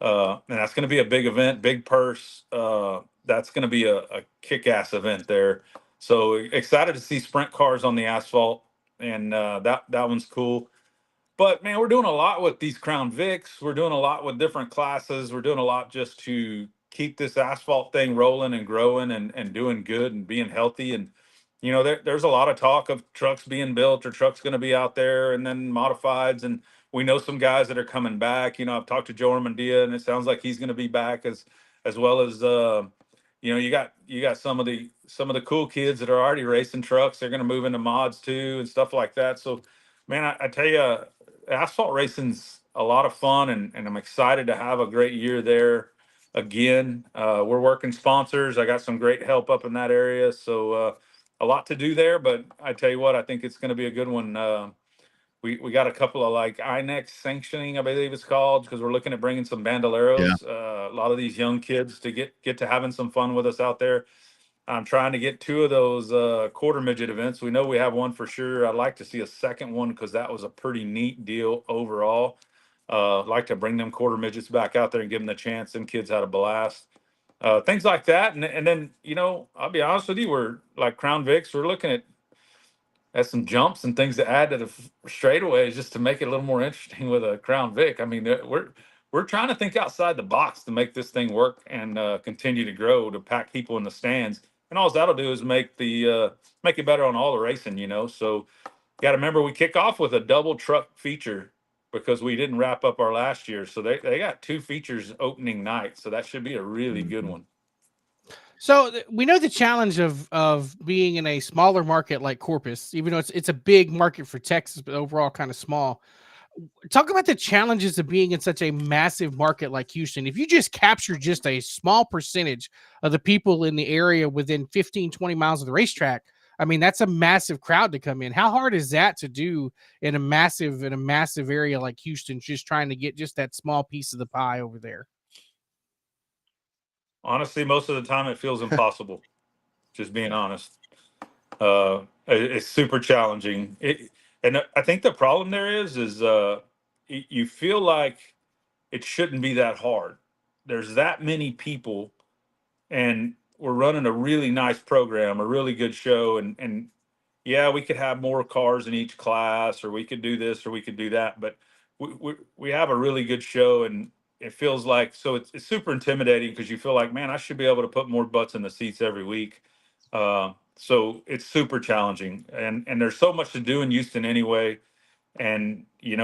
and that's gonna be a big event, big purse. That's gonna be a kick-ass event there. So excited to see sprint cars on the asphalt, and that one's cool. But man, we're doing a lot with these Crown Vics. We're doing a lot with different classes. We're doing a lot just to keep this asphalt thing rolling and growing and doing good and being healthy. And there's a lot of talk of trucks being built or trucks going to be out there and then modifieds. And we know some guys that are coming back. I've talked to Joe Armandia, and it sounds like he's going to be back as well as you got some of the cool kids that are already racing trucks. They're going to move into mods too and stuff like that. So man, I tell you, asphalt racing's a lot of fun, and I'm excited to have a great year there again. We're working sponsors. I got some great help up in that area, so a lot to do there. But I tell you what, I think it's going to be a good one. We got a couple of like INEX sanctioning, I believe it's called, because we're looking at bringing some bandoleros. A lot of these young kids to get to having some fun with us out there. I'm trying to get two of those quarter midget events. We know we have one for sure. I'd like to see a second one, because that was a pretty neat deal overall. I'd like to bring them quarter midgets back out there and give them the chance. Them kids had a blast. Things like that. And then, I'll be honest with you, we're like Crown Vics, we're looking at some jumps and things to add to the straightaways just to make it a little more interesting with a Crown Vic. I mean, we're trying to think outside the box to make this thing work and continue to grow, to pack people in the stands. And all that'll do is make it better on all the racing, So got to remember, we kick off with a double truck feature because we didn't wrap up our last year. So they got two features opening night. So that should be a really good one. So we know the challenge of being in a smaller market like Corpus, even though it's a big market for Texas, but overall kind of small. Talk about the challenges of being in such a massive market like Houston. If you just capture just a small percentage of the people in the area within 15, 20 miles of the racetrack, I mean, that's a massive crowd to come in. How hard is that to do in a massive area like Houston, just trying to get just that small piece of the pie over there? Honestly, most of the time it feels impossible. Just being honest. It's super challenging. And I think the problem there is you feel like it shouldn't be that hard. There's that many people, and we're running a really nice program, a really good show, and yeah, we could have more cars in each class, or we could do this, or we could do that, but we have a really good show, and it feels like, so it's super intimidating, because you feel like, man, I should be able to put more butts in the seats every week. So it's super challenging, and there's so much to do in Houston anyway. And we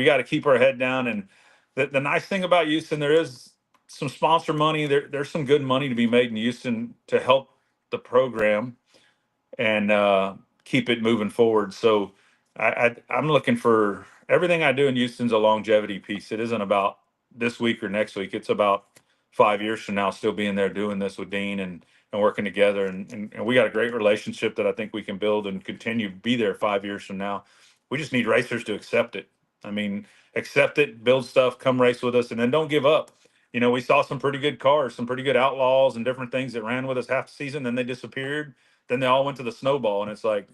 got to keep our head down. And the nice thing about Houston, there is some sponsor money. There's some good money to be made in Houston to help the program and keep it moving forward. So I'm looking for everything I do in Houston's a longevity piece. It isn't about this week or next week. It's about 5 years from now, still being there doing this with Dean and working together. And we got a great relationship that I think we can build and continue to be there 5 years from now. We just need racers to accept it. I mean, accept it, build stuff, come race with us, and then don't give up. We saw some pretty good cars, some pretty good outlaws and different things that ran with us half the season. Then they disappeared. Then they all went to the snowball. And it's like,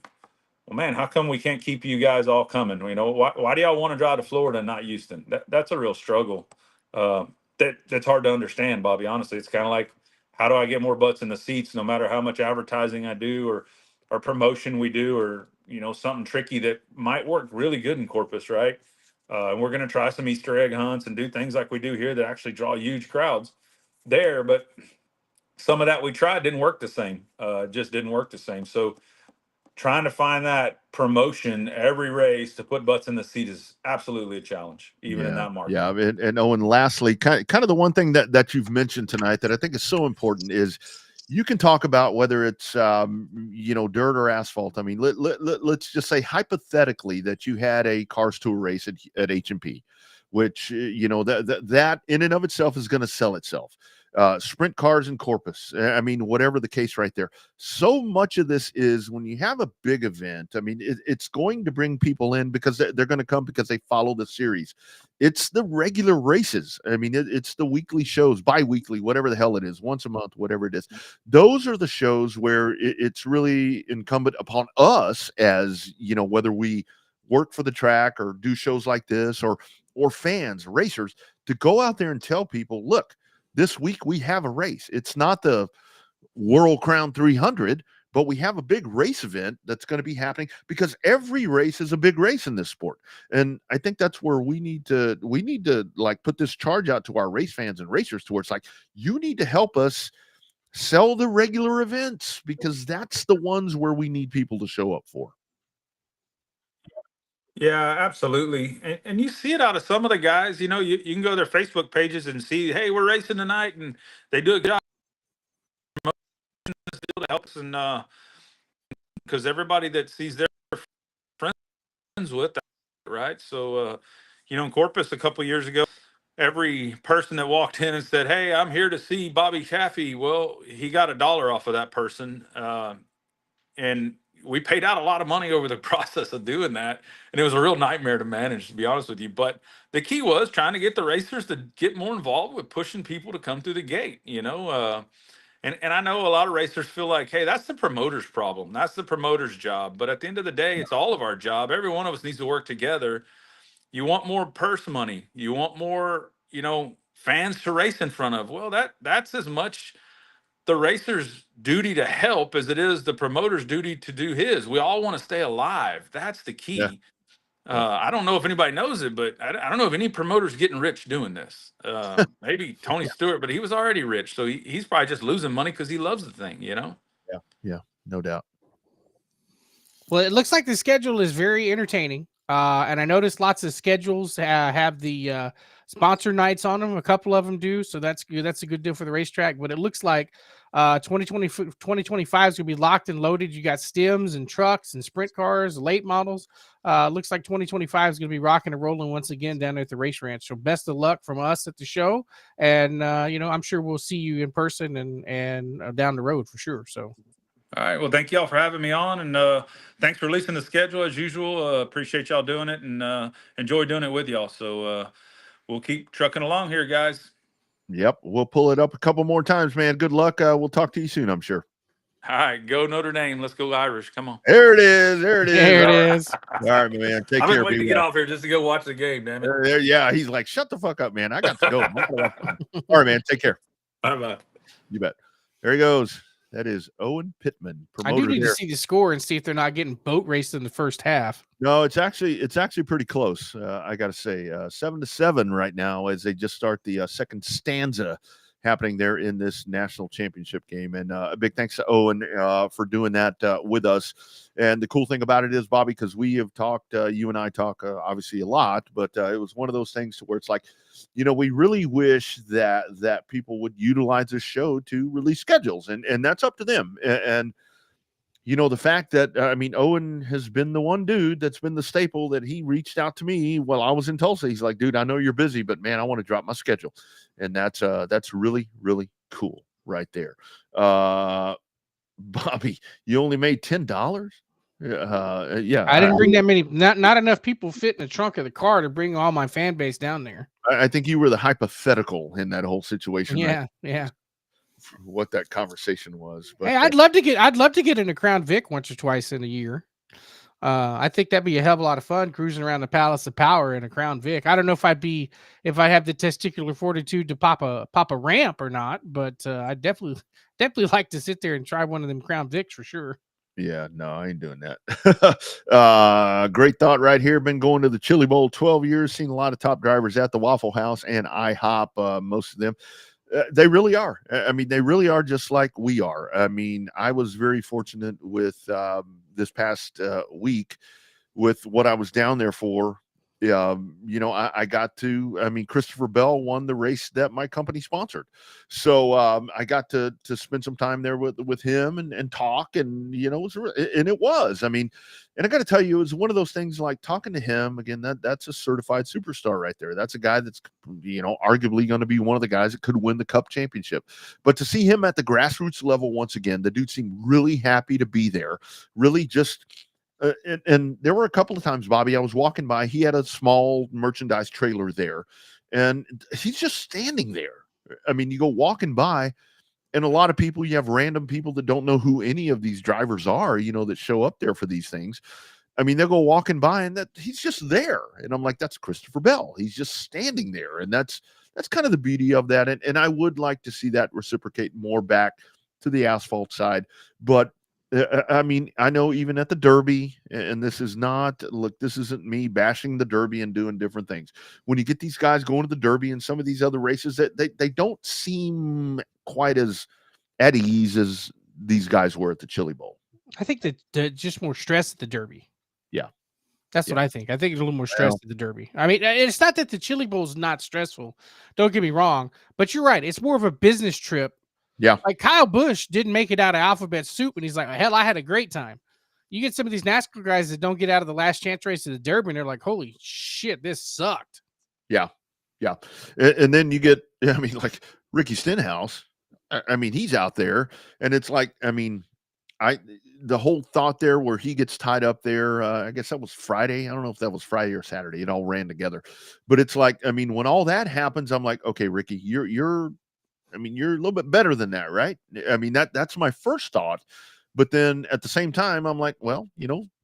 well, man, how come we can't keep you guys all coming? Why do y'all want to drive to Florida and not Houston? That's a real struggle. That's hard to understand, Bobby. Honestly, it's kind of like, how do I get more butts in the seats, no matter how much advertising I do or promotion we do, or something tricky that might work really good in Corpus, right? And we're going to try some Easter egg hunts and do things like we do here that actually draw huge crowds there. But some of that we tried didn't work the same. Just didn't work the same. So trying to find that promotion every race to put butts in the seat is absolutely a challenge, even in that market. Yeah, and Owen, lastly, kind of the one thing that you've mentioned tonight that I think is so important is you can talk about whether it's dirt or asphalt. I mean, let's just say hypothetically that you had a Cars Tour race at H&P, which that in and of itself is going to sell itself. Sprint cars in Corpus. I mean, whatever the case right there. So much of this is when you have a big event, I mean, it's going to bring people in because they're going to come because they follow the series. It's the regular races. I mean, it's the weekly shows, bi-weekly, whatever the hell it is, once a month, whatever it is. Those are the shows where it's really incumbent upon us as, whether we work for the track or do shows like this or fans, racers, to go out there and tell people, look, this week we have a race. It's not the World Crown 300, but we have a big race event that's going to be happening because every race is a big race in this sport. And I think that's where we need to like put this charge out to our race fans and racers to where it's like, you need to help us sell the regular events because that's the ones where we need people to show up for. Yeah, absolutely. And you see it out of some of the guys, you can go to their Facebook pages and see, hey, we're racing tonight, and they do a good job that helps, and because everybody that sees their friends with that, right? So in Corpus a couple years ago, every person that walked in and said, hey, I'm here to see Bobby Chaffee, well, he got $1 off of that person, and we paid out a lot of money over the process of doing that. And it was a real nightmare to manage, to be honest with you. But the key was trying to get the racers to get more involved with pushing people to come through the gate, and I know a lot of racers feel like, hey, that's the promoter's problem. That's the promoter's job. But at the end of the day, it's all of our job. Every one of us needs to work together. You want more purse money. You want more, fans to race in front of. Well, that's as much the racer's duty to help as it is the promoter's duty to do his. We all want to stay alive. That's the key. Yeah. I don't know if anybody knows it, but I don't know if any promoter's getting rich doing this. Maybe Tony Stewart, but he was already rich. So he's probably just losing money because he loves the thing, Yeah, no doubt. Well, it looks like the schedule is very entertaining. And I noticed lots of schedules have the sponsor nights on them. A couple of them do. So that's good. That's a good deal for the racetrack. But it looks like 2025 is going to be locked and loaded. You got stems and trucks and sprint cars, late models. Looks like 2025 is going to be rocking and rolling once again down at the race ranch. So best of luck from us at the show. And, I'm sure we'll see you in person and down the road for sure. So. All right. Well, thank y'all for having me on, and thanks for releasing the schedule as usual. Appreciate y'all doing it, and enjoy doing it with y'all. So we'll keep trucking along here, guys. Yep, we'll pull it up a couple more times, man. Good luck. We'll talk to you soon, I'm sure. All right, go Notre Dame. Let's go Irish. Come on. There it is. There it is. There it is. All right, man. Take I've care. been waiting to get off here just to go watch the game, damn it. Yeah, he's like, shut the fuck up, man. I got to go. All right, man. Take care. Bye-bye. You bet. There he goes. That is Owen Pittman. I do need to see the score and see if they're not getting boat raced in the first half. No, it's actually pretty close. I got to say, 7-7 right now as they just start the second stanza happening there in this national championship game. And a big thanks to Owen for doing that with us. And the cool thing about it is, Bobby, because we have talked, you and I talk obviously a lot, but it was one of those things to where it's like, we really wish that people would utilize this show to release schedules, and that's up to them. And the fact that, Owen has been the one dude that's been the staple that he reached out to me while I was in Tulsa. He's like, dude, I know you're busy, but man, I want to drop my schedule. And that's really, really cool right there. Bobby, you only made $10? Yeah. I didn't bring that many, not enough people fit in the trunk of the car to bring all my fan base down there. I think you were the hypothetical in that whole situation. Yeah. Right? Yeah. What that conversation was. But, hey, I'd love to get into Crown Vic once or twice in a year. I think that'd be a hell of a lot of fun cruising around the Palace of Power in a Crown Vic. I don't know if I have the testicular fortitude to pop a ramp or not, but I definitely like to sit there and try one of them Crown Vics for sure. Yeah, no, I ain't doing that. Great thought right here. Been going to the Chili Bowl 12 years, seen a lot of top drivers at the Waffle House and IHOP, most of them. They really are. I mean, they really are just like we are. I mean, I was very fortunate with this past week with what I was down there for. I got to, I mean, Christopher Bell won the race that my company sponsored. So I got to spend some time there with him and talk, and, it was, I mean, and I got to tell you, it was one of those things like talking to him again, that's a certified superstar right there. That's a guy that's, arguably going to be one of the guys that could win the cup championship. But to see him at the grassroots level, once again, the dude seemed really happy to be there, really just, and there were a couple of times, Bobby, I was walking by. He had a small merchandise trailer there, and he's just standing there. I mean, you go walking by, and a lot of people, you have random people that don't know who any of these drivers are, that show up there for these things. I mean, they'll go walking by, and that he's just there, and I'm like, that's Christopher Bell. He's just standing there, and that's kind of the beauty of that. And I would like to see that reciprocate more back to the asphalt side, but. I mean, I know even at the Derby, and this isn't me bashing the Derby and doing different things. When you get these guys going to the Derby and some of these other races, that they don't seem quite as at ease as these guys were at the Chili Bowl. I think that just more stress at the Derby. Yeah. That's what I think. I think it's a little more stress at the Derby. I mean, it's not that the Chili Bowl is not stressful. Don't get me wrong, but you're right. It's more of a business trip. Yeah. Like Kyle Busch didn't make it out of alphabet soup, and he's like, hell, I had a great time. You get some of these NASCAR guys that don't get out of the last chance race of the Derby, and they're like, holy shit, this sucked. Yeah. Yeah. And then you get, I mean, like Ricky Stenhouse. I mean, he's out there, and it's like, I mean, the whole thought there where he gets tied up there, I guess that was Friday. I don't know if that was Friday or Saturday. It all ran together. But it's like, I mean, when all that happens, I'm like, okay, Ricky, you're a little bit better than that, right? I mean, that's my first thought. But then at the same time, I'm like, well,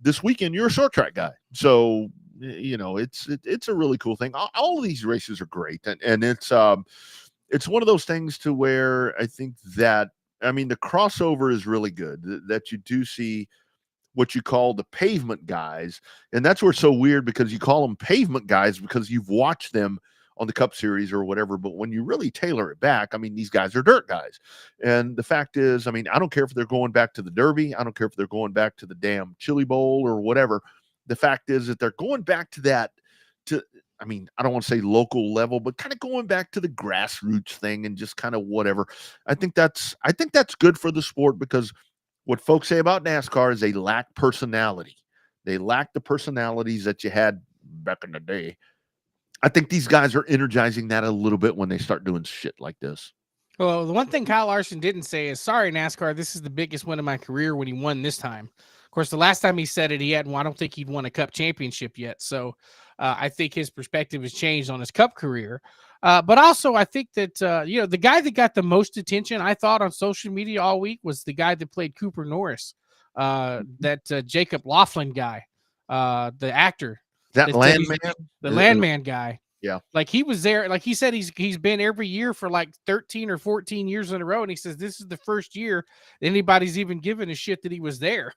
this weekend you're a short track guy. So, it's a really cool thing. All of these races are great. And it's one of those things to where I think that, I mean, the crossover is really good, that you do see what you call the pavement guys. And that's where it's so weird, because you call them pavement guys because you've watched them on the Cup Series or whatever. But when you really tailor it back, I mean, these guys are dirt guys. And the fact is, I mean, I don't care if they're going back to the Derby. I don't care if they're going back to the damn Chili Bowl or whatever. The fact is that they're going back to that, I mean, I don't want to say local level, but kind of going back to the grassroots thing and just kind of whatever. I think that's good for the sport, because what folks say about NASCAR is they lack personality. They lack the personalities that you had back in the day. I think these guys are energizing that a little bit when they start doing shit like this. Well, the one thing Kyle Larson didn't say is, sorry, NASCAR, this is the biggest win of my career when he won this time. Of course, the last time he said it, I don't think he'd won a cup championship yet. So I think his perspective has changed on his cup career. But also, I think that, the guy that got the most attention, I thought, on social media all week was the guy that played Cooper Norris, that Jacob Laughlin guy, the actor. That Landman? The Landman guy. Yeah. Like he was there. Like he said, he's been every year for like 13 or 14 years in a row. And he says, this is the first year anybody's even given a shit that he was there.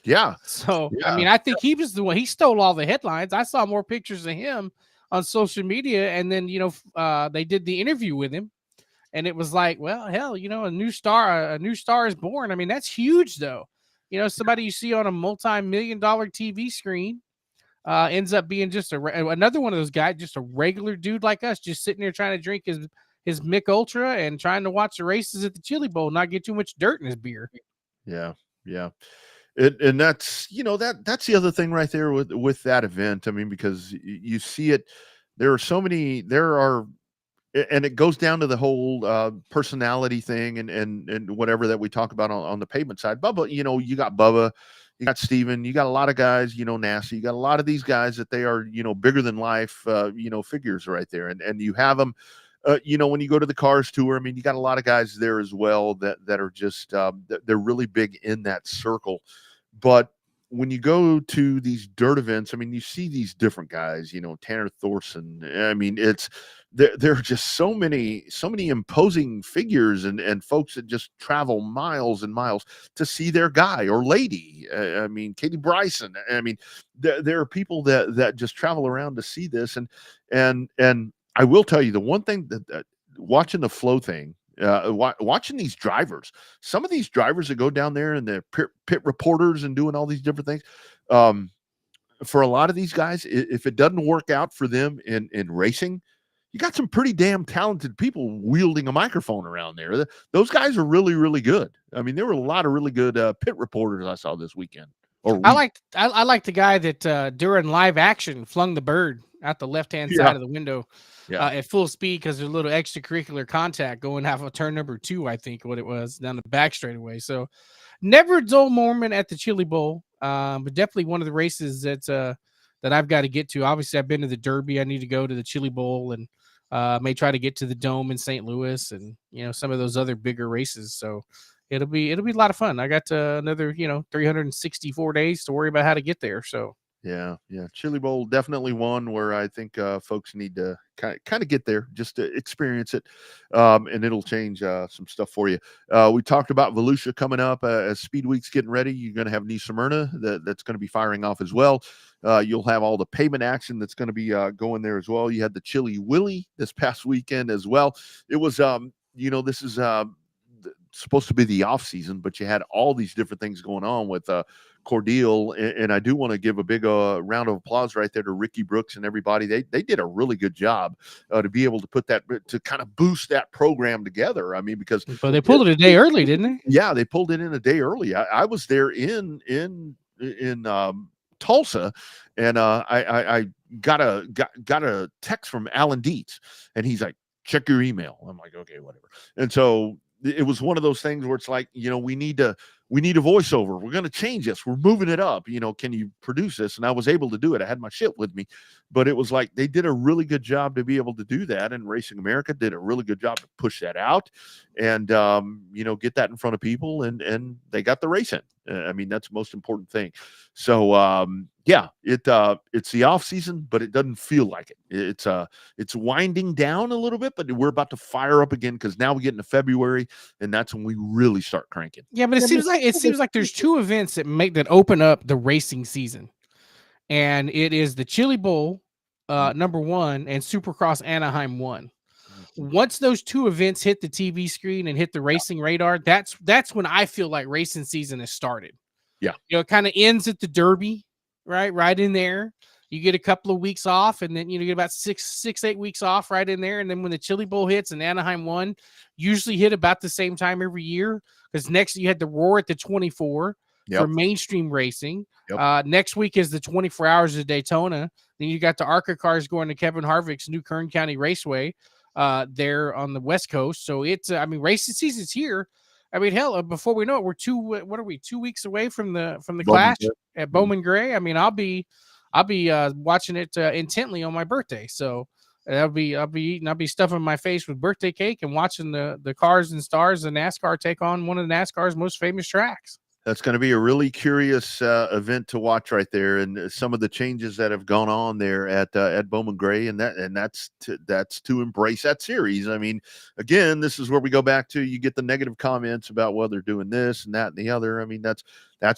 Yeah. So, yeah. I mean, I think he was the one. He stole all the headlines. I saw more pictures of him on social media. And then, they did the interview with him. And it was like, well, hell, a new star is born. I mean, that's huge, though. Somebody you see on a multi-million-dollar TV screen ends up being just another one of those guys, just a regular dude like us, just sitting there trying to drink his Mick Ultra and trying to watch the races at the Chili Bowl, not get too much dirt in his beer. Yeah. Yeah. And that's, that's the other thing right there with that event. I mean, because you see it, and it goes down to the whole personality thing and whatever that we talk about on the pavement side. Bubba, you got Bubba, you got Steven, you got a lot of guys, Nasty, you got a lot of these guys that they are, bigger than life, figures right there. And you have them, when you go to the Cars Tour, I mean, you got a lot of guys there as well that are just, they're really big in that circle. But when you go to these dirt events, I mean, you see these different guys, Tanner Thorson. I mean, there are just so many imposing figures and folks that just travel miles and miles to see their guy or lady. I mean, Katie Bryson. I mean, there are people that just travel around to see this. And I will tell you, the one thing that watching the flow thing, watching these drivers, some of these drivers that go down there and the pit reporters and doing all these different things. For a lot of these guys, if it doesn't work out for them in racing, you got some pretty damn talented people wielding a microphone around there. Those guys are really, really good. I mean, there were a lot of really good pit reporters I saw this weekend. I like the guy that during live action flung the bird out the left-hand side of the window at full speed because there's a little extracurricular contact going half of turn number 2, I think what it was, down the back straightaway. So never a dull moment at the Chili Bowl, but definitely one of the races that I've got to get to. Obviously, I've been to the Derby. I need to go to the Chili Bowl and may try to get to the Dome in St. Louis and, some of those other bigger races. So it'll be a lot of fun. I got another, 364 days to worry about how to get there. So yeah. Chili Bowl, definitely one where I think folks need to kind of get there just to experience it. And it'll change some stuff for you. We talked about Volusia coming up as Speed Week's getting ready. You're going to have New Smyrna that's going to be firing off as well. You'll have all the pavement action that's going to be going there as well. You had the Chili Willy this past weekend as well. It was, this is supposed to be the off season, but you had all these different things going on with Cordeal, and I do want to give a big round of applause right there to Ricky Brooks and everybody. They did a really good job to be able to put that, to kind of boost that program together. I mean, because they pulled it a day early, didn't they? Yeah, they pulled it in a day early. I was there in Tulsa, and I got a text from Alan Dietz, and he's like, check your email. I'm like, okay, whatever. And so it was one of those things where it's like, we need a voiceover. We're going to change this. We're moving it up. Can you produce this? And I was able to do it. I had my shit with me, but it was like, they did a really good job to be able to do that. And Racing America did a really good job to push that out and, get that in front of people, and they got the race in. I mean, that's the most important thing. So, it's the off season, but it doesn't feel like it. It's winding down a little bit, but we're about to fire up again because now we get into February, and that's when we really start cranking. Yeah, but it seems like there's 2 events that open up the racing season, and it is the Chili Bowl, number 1, and Supercross Anaheim 1. Once those 2 events hit the TV screen and hit the racing radar, that's when I feel like racing season has started. Yeah, it kind of ends at the Derby. Right in there. You get a couple of weeks off, and then you get about 6-8 weeks off right in there. And then when the Chili Bowl hits and Anaheim 1 usually hit about the same time every year, because next you had the Roar at the 24 for mainstream racing. Next week is the 24 Hours of Daytona. Then you got the ARCA cars going to Kevin Harvick's New Kern County Raceway there on the West Coast. So it's racing season's here. I mean, hell, before we know it, we're 2 weeks away from the Clash at Bowman Gray. I mean, I'll be watching it intently on my birthday. So I'll be stuffing my face with birthday cake and watching the Cars and Stars of NASCAR take on one of NASCAR's most famous tracks. That's going to be a really curious event to watch right there, and some of the changes that have gone on there at Bowman Gray, and that's to embrace that series. I mean, again, this is where we go back to, you get the negative comments about, well, they're doing this and that and the other. I mean, that's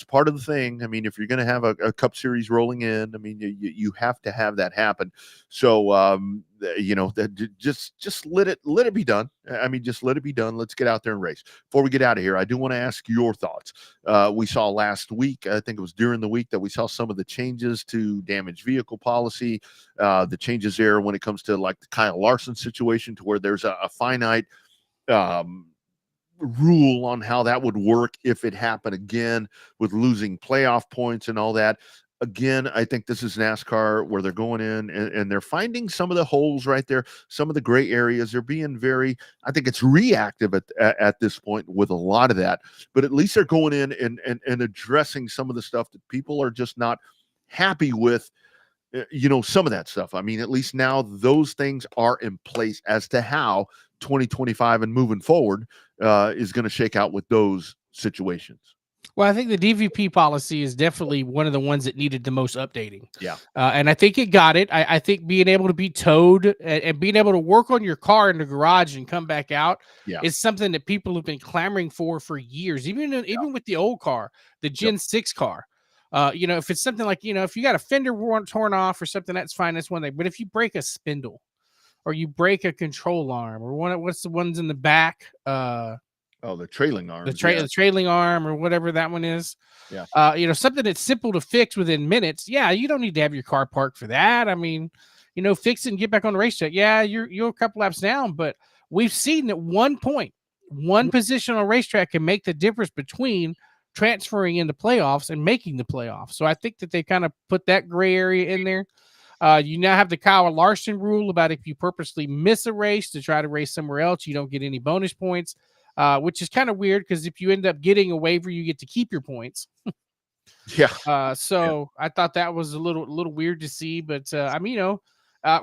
part of the thing. I mean, if you're going to have a Cup Series rolling in, I mean, you have to have that happen. So, just let it be done. I mean, just let it be done. Let's get out there and race. Before we get out of here, I do want to ask your thoughts. We saw last week, I think it was during the week, that we saw some of the changes to damaged vehicle policy, the changes there when it comes to like the Kyle Larson situation, to where there's a finite rule on how that would work if it happened again, with losing playoff points and all that. Again, I think this is NASCAR where they're going in and they're finding some of the holes right there, some of the gray areas. They're being I think it's reactive at this point with a lot of that, but at least they're going in and addressing some of the stuff that people are just not happy with, some of that stuff. I mean, at least now those things are in place as to how 2025 and moving forward is going to shake out with those situations. Well, I think the DVP policy is definitely one of the ones that needed the most updating. Yeah. And I think it got it. I think being able to be towed and being able to work on your car in the garage and come back out is something that people have been clamoring for years, even with the old car, the Gen 6 car. If it's something like, if you got a fender torn off or something, that's fine. That's one thing. But if you break a spindle or you break a control arm, or what's the ones in the back? Oh, the trailing arms. The trailing arm, or whatever that one is. Yeah. Something that's simple to fix within minutes. Yeah, you don't need to have your car parked for that. I mean, fix it and get back on the racetrack. Yeah, you're a couple laps down, but we've seen at one point, one position on a racetrack can make the difference between transferring into playoffs and making the playoffs. So I think that they kind of put that gray area in there. You now have the Kyle Larson rule about if you purposely miss a race to try to race somewhere else, you don't get any bonus points, which is kind of weird because if you end up getting a waiver, you get to keep your points. Yeah. So I thought that was a little weird to see, but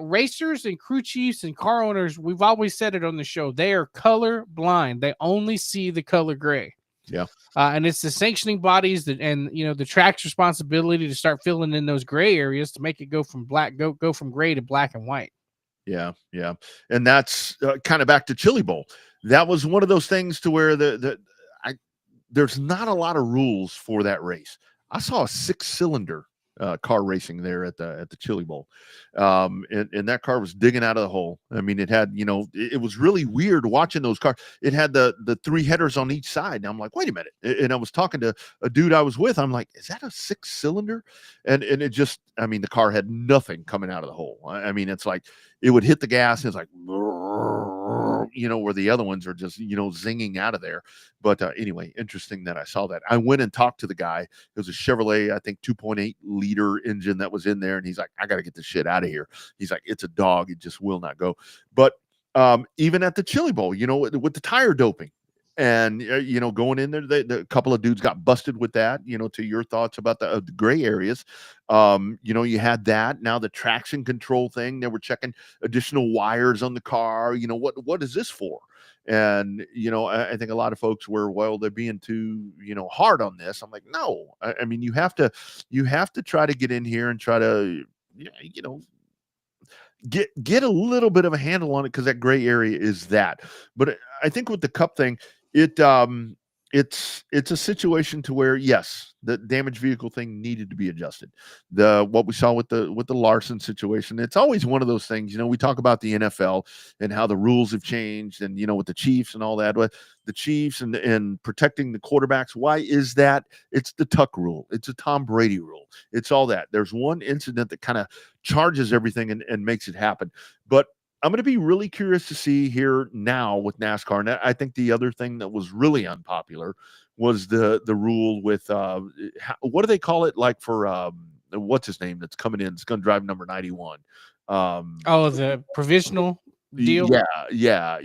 racers and crew chiefs and car owners, we've always said it on the show, they are color blind. They only see the color gray. Yeah. And it's the sanctioning bodies and the track's responsibility to start filling in those gray areas to make it go from go from gray to black and white. Yeah. Yeah. And that's kind of back to Chili Bowl. That was one of those things to where there's not a lot of rules for that race. I saw a 6-cylinder car racing there at the Chili Bowl. And that car was digging out of the hole. I mean, it had, it was really weird watching those cars. It had the 3 headers on each side. And I'm like, wait a minute. And I was talking to a dude I was with. I'm like, is that a 6-cylinder? And it just, I mean, the car had nothing coming out of the hole. I mean, it's like it would hit the gas and it's like, where the other ones are just, zinging out of there. But anyway, interesting that I saw that. I went and talked to the guy. It was a Chevrolet, I think 2.8 liter engine that was in there. And he's like, I got to get this shit out of here. He's like, it's a dog. It just will not go. But even at the Chili Bowl, with the tire doping and, going in there, the couple of dudes got busted with that, to your thoughts about the gray areas. You had that. Now the traction control thing, they were checking additional wires on the car. What is this for? And, I think a lot of folks were, well, they're being too, hard on this. I'm like, no, I mean, you have to try to get in here and try to, get a little bit of a handle on it, because that gray area is that. But I think with the cup thing, it's a situation to where, yes, the damaged vehicle thing needed to be adjusted. What we saw with the Larson situation, it's always one of those things. We talk about the NFL and how the rules have changed, and with the Chiefs and all that. With the Chiefs and protecting the quarterbacks, why is that? It's the Tuck rule. It's a Tom Brady rule. It's all that. There's one incident that kind of charges everything and makes it happen. But I'm going to be really curious to see here now with NASCAR. And I think the other thing that was really unpopular was the rule with what do they call it? Like for what's his name that's coming in? It's going to drive number 91. The provisional deal. Yeah.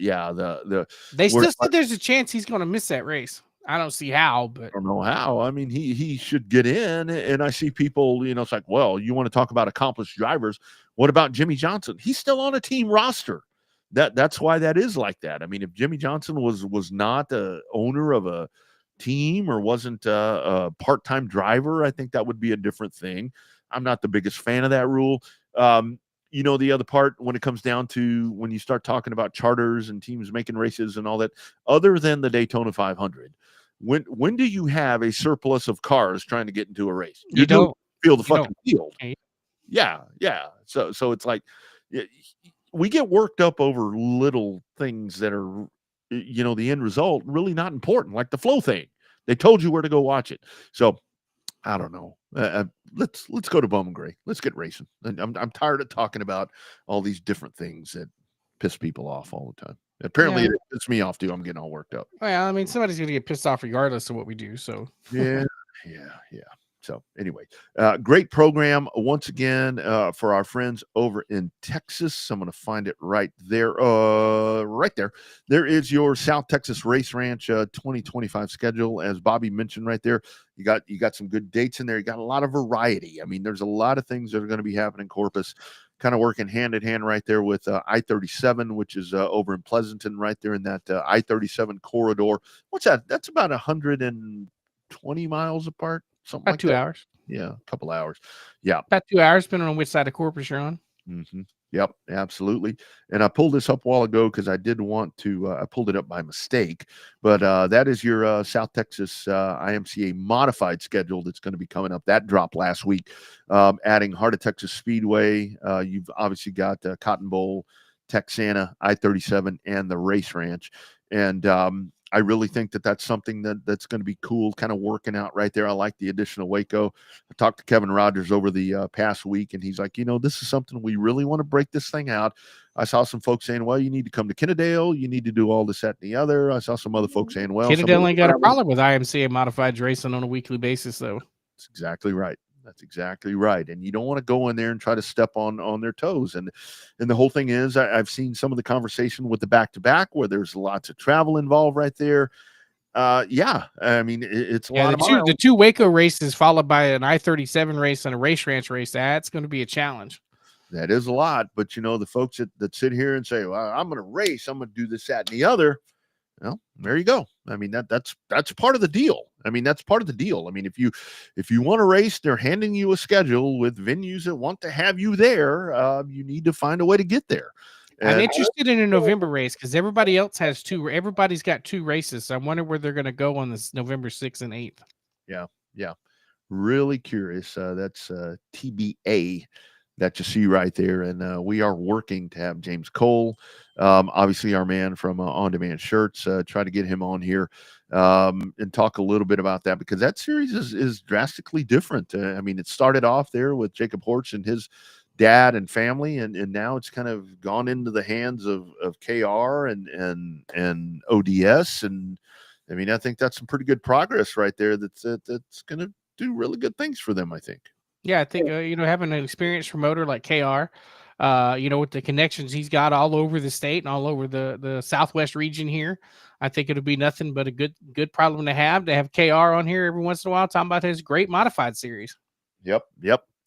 They still said there's a chance he's going to miss that race. I don't see how, but I don't know how. I mean, he should get in. And I see people, it's like, well, you want to talk about accomplished drivers. What about Jimmy Johnson? He's still on a team roster. That's why that is like that. I mean, if Jimmy Johnson was not the owner of a team or wasn't a part-time driver, I think that would be a different thing. I'm not the biggest fan of that rule. The other part, when it comes down to when you start talking about charters and teams making races and all that, other than the Daytona 500, when do you have a surplus of cars trying to get into a race? You don't feel the fucking field. Yeah. So it's like we get worked up over little things that are, the end result really not important, like the flow thing. They told you where to go watch it. So I don't know. Let's go to Bowman Gray. Let's get racing. I'm tired of talking about all these different things that piss people off all the time. Apparently, it pisses me off too. I'm getting all worked up. Well, I mean, somebody's going to get pissed off regardless of what we do. So yeah. So anyway, great program once again for our friends over in Texas. I'm going to find it right there. Right there. There is your South Texas Race Ranch 2025 schedule. As Bobby mentioned right there, you got some good dates in there. You got a lot of variety. I mean, there's a lot of things that are going to be happening in Corpus, kind of working hand in hand right there with I-37, which is over in Pleasanton, right there in that I-37 corridor. What's that? That's about 120 miles apart. Something about like 2 that. hours. Yeah, a couple hours. Yeah. About 2 hours, depending on which side of Corpus you're on. Mm-hmm. Yep, absolutely. And I pulled this up a while ago because I did want to, I pulled it up by mistake, but that is your South Texas IMCA modified schedule that's going to be coming up. That dropped last week, adding Heart of Texas Speedway. You've obviously got Cotton Bowl, Texana, I-37, and the race ranch. And I really think that that's something that's going to be cool, kind of working out right there. I like the addition of Waco. I talked to Kevin Rogers over the past week, and he's like, this is something we really want to break this thing out. I saw some folks saying, well, you need to come to Kennedale. You need to do all this, that, and the other. I saw some other folks saying, well, Kennedale ain't got a problem with IMCA modified racing on a weekly basis, though. That's exactly right. That's exactly right. And you don't want to go in there and try to step on their toes. And the whole thing is, I've seen some of the conversation with the back-to-back where there's lots of travel involved right there. Yeah, I mean, it's a lot of miles. The two Waco races followed by an I-37 race and a race ranch race. That's going to be a challenge. That is a lot. But, the folks that sit here and say, well, I'm going to race, I'm going to do this, that, and the other. Well, there you go. I mean, that's part of the deal. I mean, that's part of the deal. I mean, if you want to race, they're handing you a schedule with venues that want to have you there. You need to find a way to get there. I'm interested in a November race because everybody else has two. Everybody's got two races. So I wonder where they're going to go on this November 6th and 8th. Yeah. Really curious. That's TBA that you see right there. And we are working to have James Cole, obviously our man from On Demand Shirts, try to get him on here and talk a little bit about that, because that series is drastically different. I mean, it started off there with Jacob Horch and his dad and family, and now it's kind of gone into the hands of KR and ODS. And I mean, I think that's some pretty good progress right there. That's going to do really good things for them, I think. Yeah, I think having an experienced promoter like KR, with the connections he's got all over the state and all over the Southwest region here, I think it'll be nothing but a good problem to have KR on here every once in a while talking about his great modified series. Yep,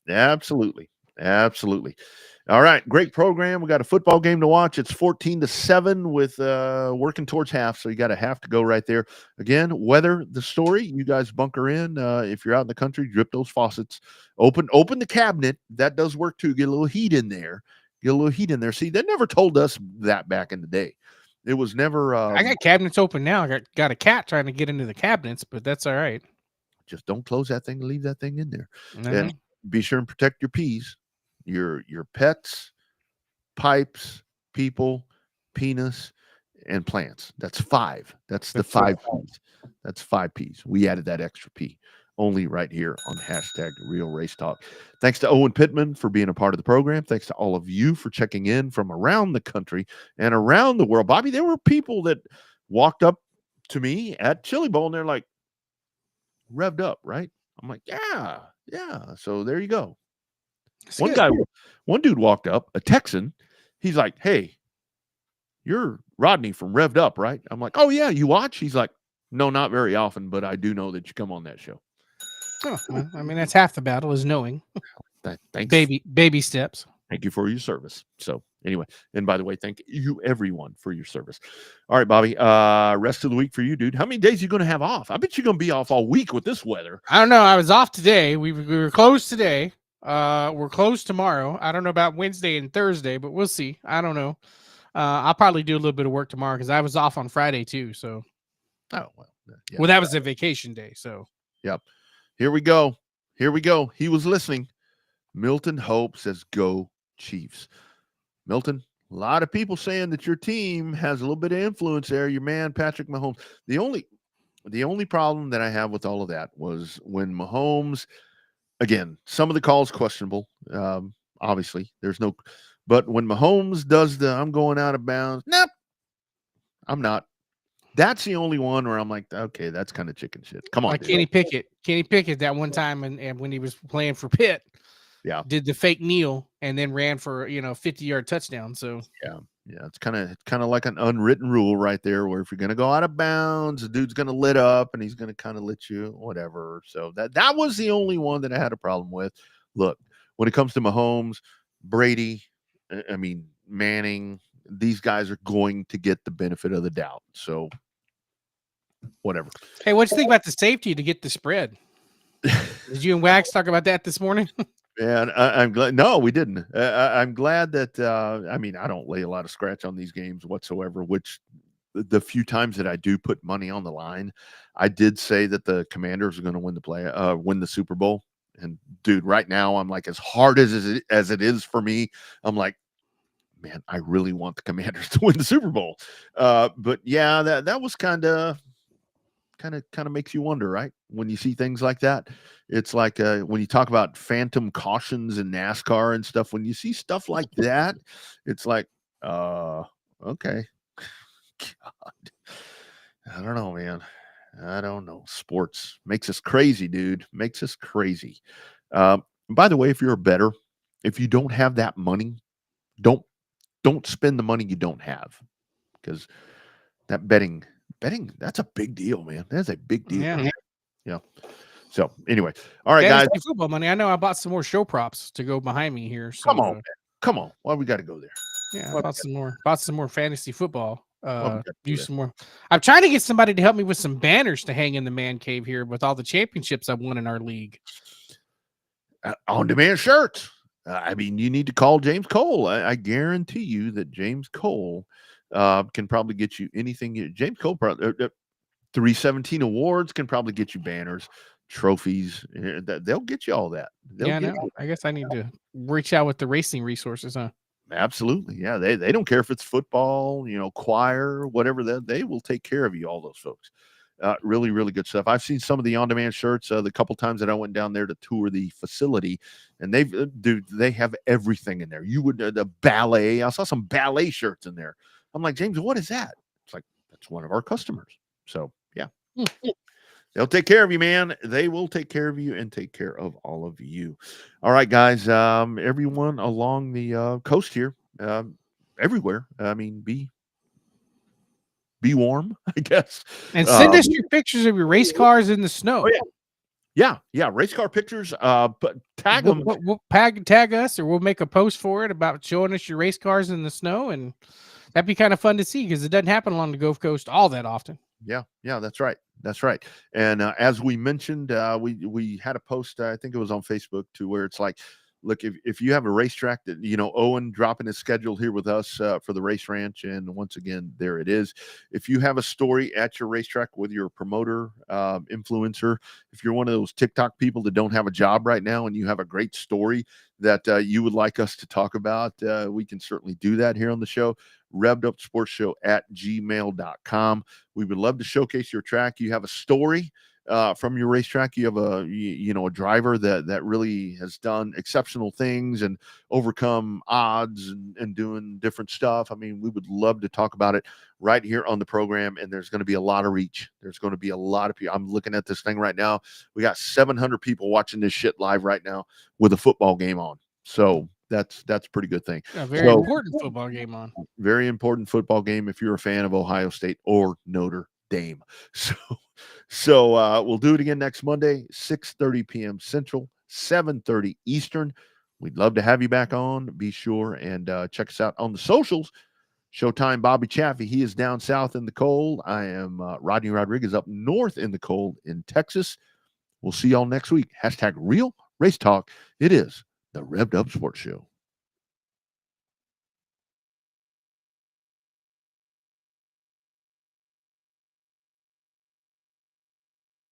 absolutely. All right, great program. We got a football game to watch. It's 14-7 with working towards half, so you got a half to go right there. Again, weather the story. You guys bunker in. If you're out in the country, drip those faucets. Open the cabinet. That does work too. Get a little heat in there. See, they never told us that back in the day. It was never. I got cabinets open now. I got a cat trying to get into the cabinets, but that's all right. Just don't close that thing. Leave that thing in there, Mm-hmm. and be sure and protect your peas. Your pets, pipes, people, penis, and plants. That's 5. That's the 5 P's. That's 5 P's. We added that extra P only right here on #Real Race Talk. Thanks to Owen Pittman for being a part of the program. Thanks to all of you for checking in from around the country and around the world. Bobby, there were people that walked up to me at Chili Bowl and they're like, Revved Up, right? I'm like, yeah. So there you go. One dude walked up, a Texan. He's like, hey, you're Rodney from Revved Up, right? I'm like, oh, yeah, you watch? He's like, no, not very often, but I do know that you come on that show. Oh, well, I mean, that's half the battle is knowing. Thanks. Baby steps. Thank you for your service. So anyway, and by the way, thank you everyone for your service. All right, Bobby, rest of the week for you, dude. How many days are you going to have off? I bet you're going to be off all week with this weather. I don't know. I was off today. We were closed today. We're closed tomorrow. I don't know about Wednesday and Thursday, but we'll see. I don't know. I'll probably do a little bit of work tomorrow because I was off on Friday too. So, well, that was a vacation day. So, yep. Here we go. He was listening. Milton Hope says, "Go Chiefs." Milton, a lot of people saying that your team has a little bit of influence there. Your man Patrick Mahomes. The only problem that I have with all of that was when Mahomes. Again, some of the calls questionable. Obviously, but when Mahomes does I'm going out of bounds. Nope, I'm not. That's the only one where I'm like, okay, that's kind of chicken shit. Come on, like Kenny Pickett that one time, and when he was playing for Pitt, did the fake kneel and then ran for 50-yard touchdown. So it's kind of like an unwritten rule right there, where if you're gonna go out of bounds, the dude's gonna lit up and he's gonna kind of let you whatever. So that was the only one that I had a problem with. Look, when it comes to Mahomes, Brady, I mean Manning, these guys are going to get the benefit of the doubt. So whatever. Hey, what do you think about the safety to get the spread? Did you and Wax talk about that this morning? And I'm glad. No, we didn't. I'm glad that. I mean, I don't lay a lot of scratch on these games whatsoever. Which the few times that I do put money on the line, I did say that the Commanders are going to win the Super Bowl. And dude, right now I'm like, as hard as it is for me, I'm like, man, I really want the Commanders to win the Super Bowl. But yeah, that was kind of makes you wonder, right? When you see things like that, it's like when you talk about phantom cautions in NASCAR and stuff. When you see stuff like that, it's like, okay, God, I don't know, man. I don't know. Sports makes us crazy, dude. Makes us crazy. By the way, if you're a bettor, if you don't have that money, don't spend the money you don't have, because that betting, that's a big deal, man. That's a big deal. Yeah. Yeah. So anyway, all right, Fantasy guys. football money. I know I bought some more show props to go behind me here. So, Come on, man. Come on. Why we got to go there? yeah, Why I bought some more fantasy football. we gotta go Use there? some more. I'm trying to get somebody to help me with some banners to hang in the man cave here with all the championships I've won in our league. On-demand shirts. I mean, you need to call James Cole. I guarantee you that James Cole can probably get you anything. James Cole, 317 Awards can probably get you banners, trophies. They'll get you all that. Yeah, no, I guess I need to reach out with the racing resources, huh? Absolutely. Yeah. They don't care if it's football, choir, whatever, they will take care of you, all those folks. Really, really good stuff. I've seen some of the on-demand shirts the couple times that I went down there to tour the facility, and they have everything in there. You would the ballet. I saw some ballet shirts in there. I'm like, James, what is that? It's like, that's one of our customers. So yeah, they'll take care of you, man. They will take care of you and take care of all of you. All right, guys. Everyone along the coast here, everywhere. I mean, be warm, I guess. And send us your pictures of your race cars in the snow. Oh, yeah. Race car pictures. But tag them. We'll tag us, or we'll make a post for it about showing us your race cars in the snow, and that'd be kind of fun to see because it doesn't happen along the Gulf Coast all that often. Yeah, that's right. And as we mentioned, we had a post. I think it was on Facebook too, where it's like, look, if you have a racetrack that, Owen dropping his schedule here with us for the Race Ranch, and once again, there it is. If you have a story at your racetrack with your promoter, influencer, if you're one of those TikTok people that don't have a job right now and you have a great story that you would like us to talk about, we can certainly do that here on the show. RevvedUpSportsShow@gmail.com. We would love to showcase your track. You have a story from your racetrack. You have a driver that really has done exceptional things and overcome odds and doing different stuff. I mean, we would love to talk about it right here on the program. And there's going to be a lot of reach. There's going to be a lot of people. I'm looking at this thing right now. We got 700 people watching this shit live right now with a football game on. So that's a pretty good thing. A very important football game on. Very important football game if you're a fan of Ohio State or Notre Dame. So we'll do it again next Monday, 6:30 p.m. Central, 7:30 Eastern. We'd love to have you back on. Be sure and check us out on the socials. Showtime Bobby Chaffee. He is down south in the cold. I am Rodney Rodriguez up north in the cold in Texas. We'll see y'all next week. #Real Race Talk. It is the Revved Up Sports Show.